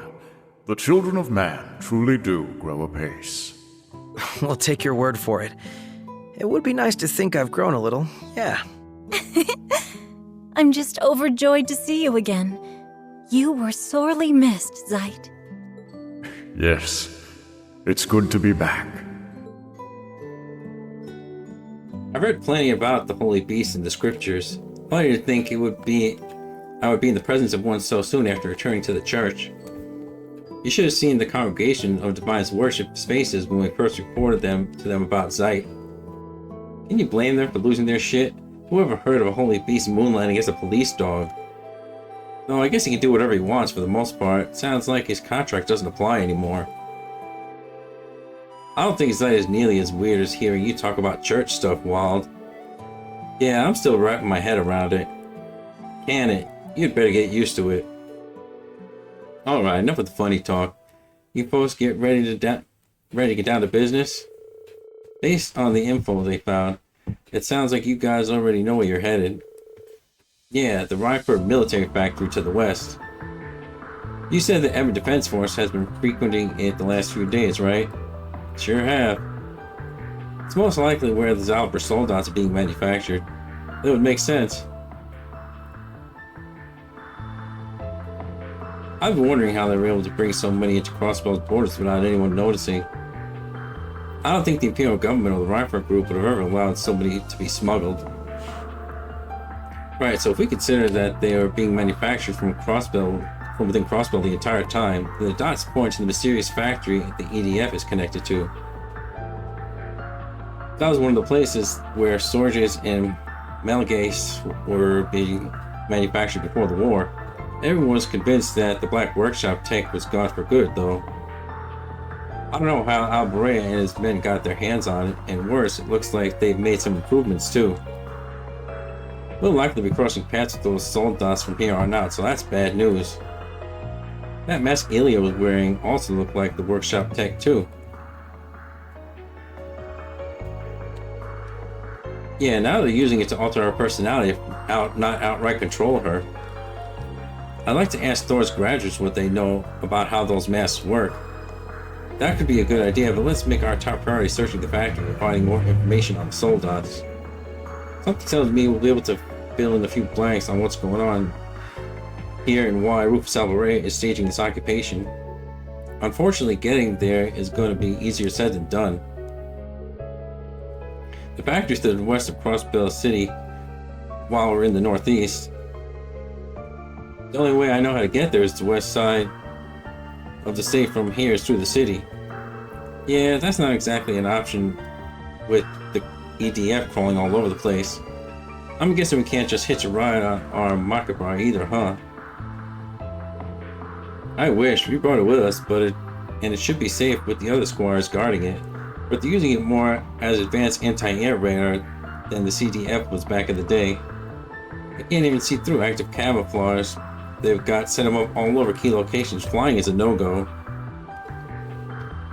Speaker 20: The children of man truly do grow apace.
Speaker 9: We'll take your word for it. It would be nice to think I've grown a little, yeah.
Speaker 19: I'm just overjoyed to see you again. You were sorely missed, Zeit.
Speaker 20: Yes, it's good to be back.
Speaker 1: I've read plenty about the holy beast in the scriptures. Funny to think I would be in the presence of one so soon after returning to the church. You should have seen the congregation of Divine's worship faces when we first reported to them about Zeit. Can you blame them for losing their shit? Whoever heard of a holy beast moonlighting as a police dog? No, I guess he can do whatever he wants for the most part. Sounds like his contract doesn't apply anymore. I don't think Zeit is nearly as weird as hearing you talk about church stuff, Wild. Yeah, I'm still wrapping my head around it. Can it? You'd better get used to it. Alright, enough of the funny talk. You folks get ready to get down to business? Based on the info they found, it sounds like you guys already know where you're headed. Yeah, the Ryford military factory to the west. You said the Ever Defense Force has been frequenting it the last few days, right? Sure have. It's most likely where the Zalber soldats are being manufactured. That would make sense. I've been wondering how they were able to bring so many into Crossbell's borders without anyone noticing. I don't think the Imperial government or the Ryford group would have ever allowed so many to be smuggled. Right, so if we consider that they are being manufactured from within Crossbell the entire time, then the dots point to the mysterious factory the EDF is connected to. That was one of the places where Sorges and Melgase were being manufactured before the war. Everyone was convinced that the Black Workshop tech was gone for good, though. I don't know how Alberea and his men got their hands on it, and worse, it looks like they've made some improvements too. We'll likely be crossing paths with those soldats from here on out, so that's bad news. That mask Ilya was wearing also looked like the workshop tech too. Yeah, now they're using it to alter her personality, not outright control her. I'd like to ask Thor's graduates what they know about how those masks work. That could be a good idea, but let's make our top priority searching the factory and finding more information on the soldats. Something tells me we'll be able to fill in a few blanks on what's going on here and why Rufus Alberea is staging this occupation. Unfortunately, getting there is going to be easier said than done. The factory's to the west of Crossbell City, while we're in the northeast. The only way I know how to get there is the west side of the state from here is through the city. Yeah, that's not exactly an option with the EDF crawling all over the place. I'm guessing we can't just hitch a ride on our market bar either, huh? I wish. We brought it with us, but it should be safe with the other squires guarding it. But they're using it more as advanced anti-air radar than the CDF was back in the day. I can't even see through active camouflage. They've got set them up all over key locations. Flying is a no-go.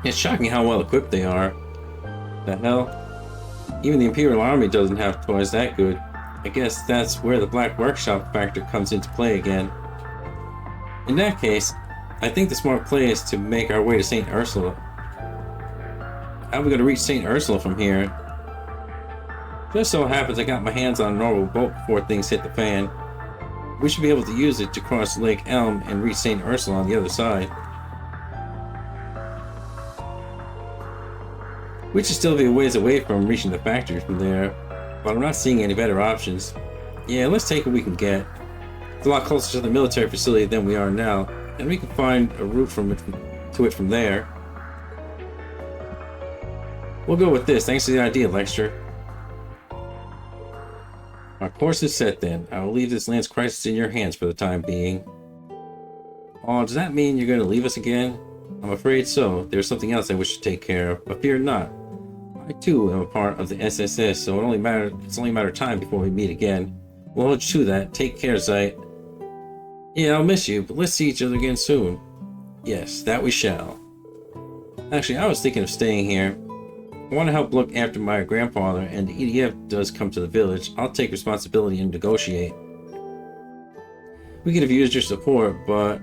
Speaker 1: It's shocking how well equipped they are. The hell? Even the Imperial Army doesn't have toys that good. I guess that's where the Black Workshop factor comes into play again. In that case, I think the smart play is to make our way to St. Ursula. How are we going to reach St. Ursula from here? Just so happens I got my hands on an orbital boat before things hit the fan. We should be able to use it to cross Lake Elm and reach St. Ursula on the other side. We should still be a ways away from reaching the factory from there, but I'm not seeing any better options. Yeah, let's take what we can get. It's a lot closer to the military facility than we are now, and we can find a route to it from there. We'll go with this. Thanks for the idea, Lexter. Our course is set then. I will leave this land's crisis in your hands for the time being. Oh, does that mean you're going to leave us again? I'm afraid so. There's something else I wish to take care of, but fear not. I too am a part of the SSS, so it's only a matter of time before we meet again. We'll hold you to that. Take care, Zeit. Yeah, I'll miss you, but let's see each other again soon. Yes, that we shall. Actually, I was thinking of staying here. I want to help look after my grandfather, and the EDF does come to the village. I'll take responsibility and negotiate. We could have used your support, but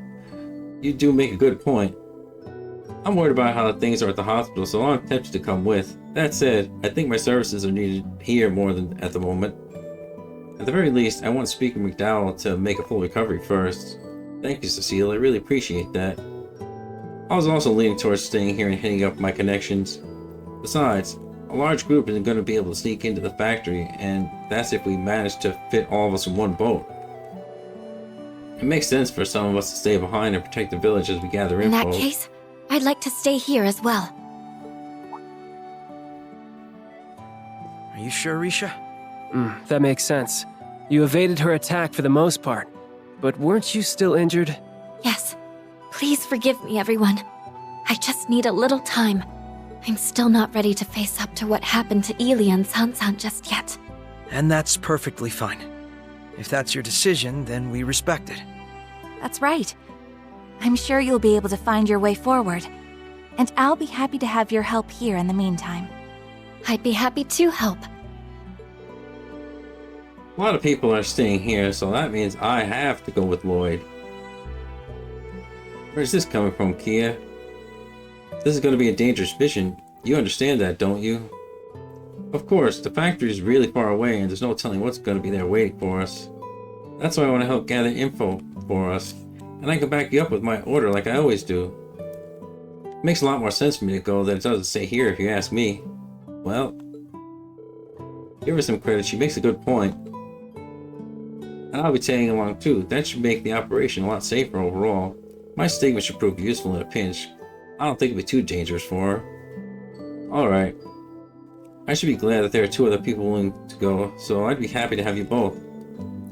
Speaker 1: you do make a good point. I'm worried about how things are at the hospital, so I'm tempted to come with. That said, I think my services are needed here more than at the moment. At the very least, I want Speaker McDowell to make a full recovery first. Thank you, Cecile. I really appreciate that. I was also leaning towards staying here and hitting up my connections. Besides, a large group isn't going to be able to sneak into the factory, and that's if we manage to fit all of us in one boat. It makes sense for some of us to stay behind and protect the village as we gather info.
Speaker 2: In that case, I'd like to stay here as well.
Speaker 9: Are you sure, Risha?
Speaker 17: That makes sense. You evaded her attack for the most part, but weren't you still injured?
Speaker 2: Yes. Please forgive me, everyone. I just need a little time. I'm still not ready to face up to what happened to Ili and Sansan just yet.
Speaker 9: And that's perfectly fine. If that's your decision, then we respect it.
Speaker 19: That's right. I'm sure you'll be able to find your way forward. And I'll be happy to have your help here in the meantime.
Speaker 2: I'd be happy to help.
Speaker 1: A lot of people are staying here, so that means I have to go with Lloyd. Where's this coming from, Kia? This is going to be a dangerous mission. You understand that, don't you? Of course, the factory is really far away and there's no telling what's going to be there waiting for us. That's why I want to help gather info for us. And I can back you up with my order like I always do. It makes a lot more sense for me to go than it does to stay here if you ask me. Well, give her some credit, she makes a good point. And I'll be tagging along too. That should make the operation a lot safer overall. My stigma should prove useful in a pinch. I don't think it'll be too dangerous for her. Alright. I should be glad that there are two other people willing to go, so I'd be happy to have you both.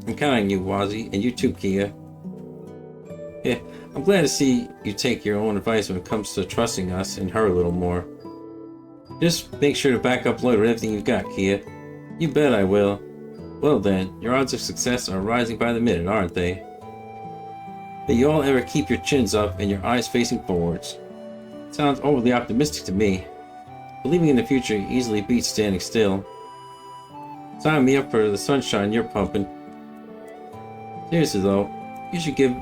Speaker 1: I'm counting on you, Wazi, and you too, Kia. Yeah, I'm glad to see you take your own advice when it comes to trusting us and her a little more. Just make sure to back up Lloyd with everything you've got, Kia. You bet I will. Well then, your odds of success are rising by the minute, aren't they? But you all ever keep your chins up and your eyes facing forwards. Sounds overly optimistic to me. Believing in the future easily beats standing still. Sign me up for the sunshine you're pumping. Seriously though, you should give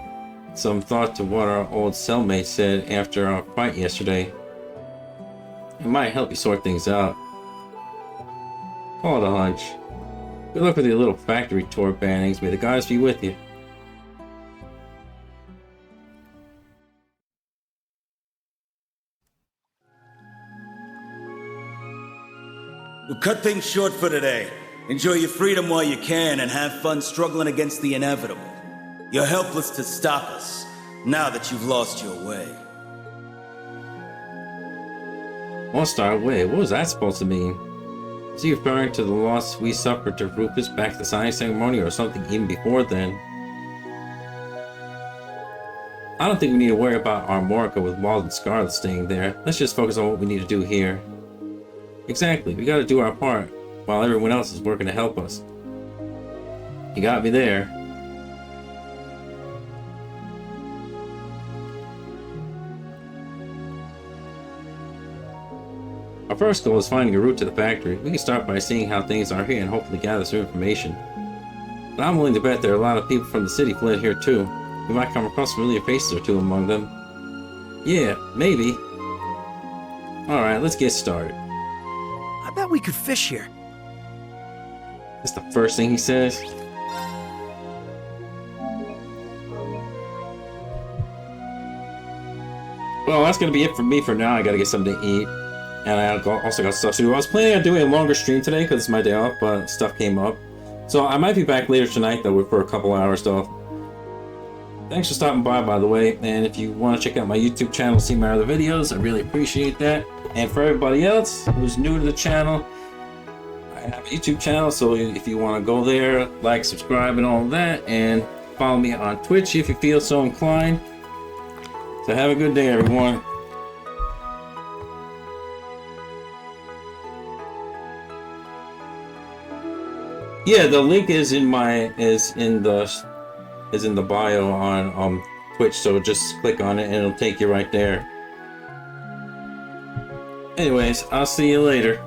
Speaker 1: some thought to what our old cellmate said after our fight yesterday. It might help you sort things out. Call it a hunch. Good luck with your little factory tour bannings. May the gods be with you.
Speaker 21: We'll cut things short for today. Enjoy your freedom while you can and have fun struggling against the inevitable. You're helpless to stop us, now that you've lost your way.
Speaker 1: Lost our way? What was that supposed to mean? Is he referring to the loss we suffered to Rufus back at the signing ceremony or something even before then? I don't think we need to worry about Armorica with Wald and Scarlet staying there. Let's just focus on what we need to do here. Exactly, we gotta do our part, while everyone else is working to help us. You got me there. Our first goal is finding a route to the factory. We can start by seeing how things are here and hopefully gather some information. But I'm willing to bet there are a lot of people from the city fled here too. We might come across familiar faces or two among them. Yeah, maybe. Alright, let's get started.
Speaker 9: I bet we could fish here.
Speaker 1: That's the first thing he says. Well, that's gonna be it for me for now. I gotta get something to eat. And I also got stuff to do. I was planning on doing a longer stream today because it's my day off, but stuff came up. So I might be back later tonight though for a couple hours though. Thanks for stopping by the way. And if you want to check out my YouTube channel, see my other videos, I really appreciate that. And for everybody else who's new to the channel, I have a YouTube channel, so if you want to go there, like, subscribe, and all of that, and follow me on Twitch if you feel so inclined. So have a good day, everyone. Yeah, the link is in the bio on Twitch, so just click on it and it'll take you right there. Anyways, I'll see you later.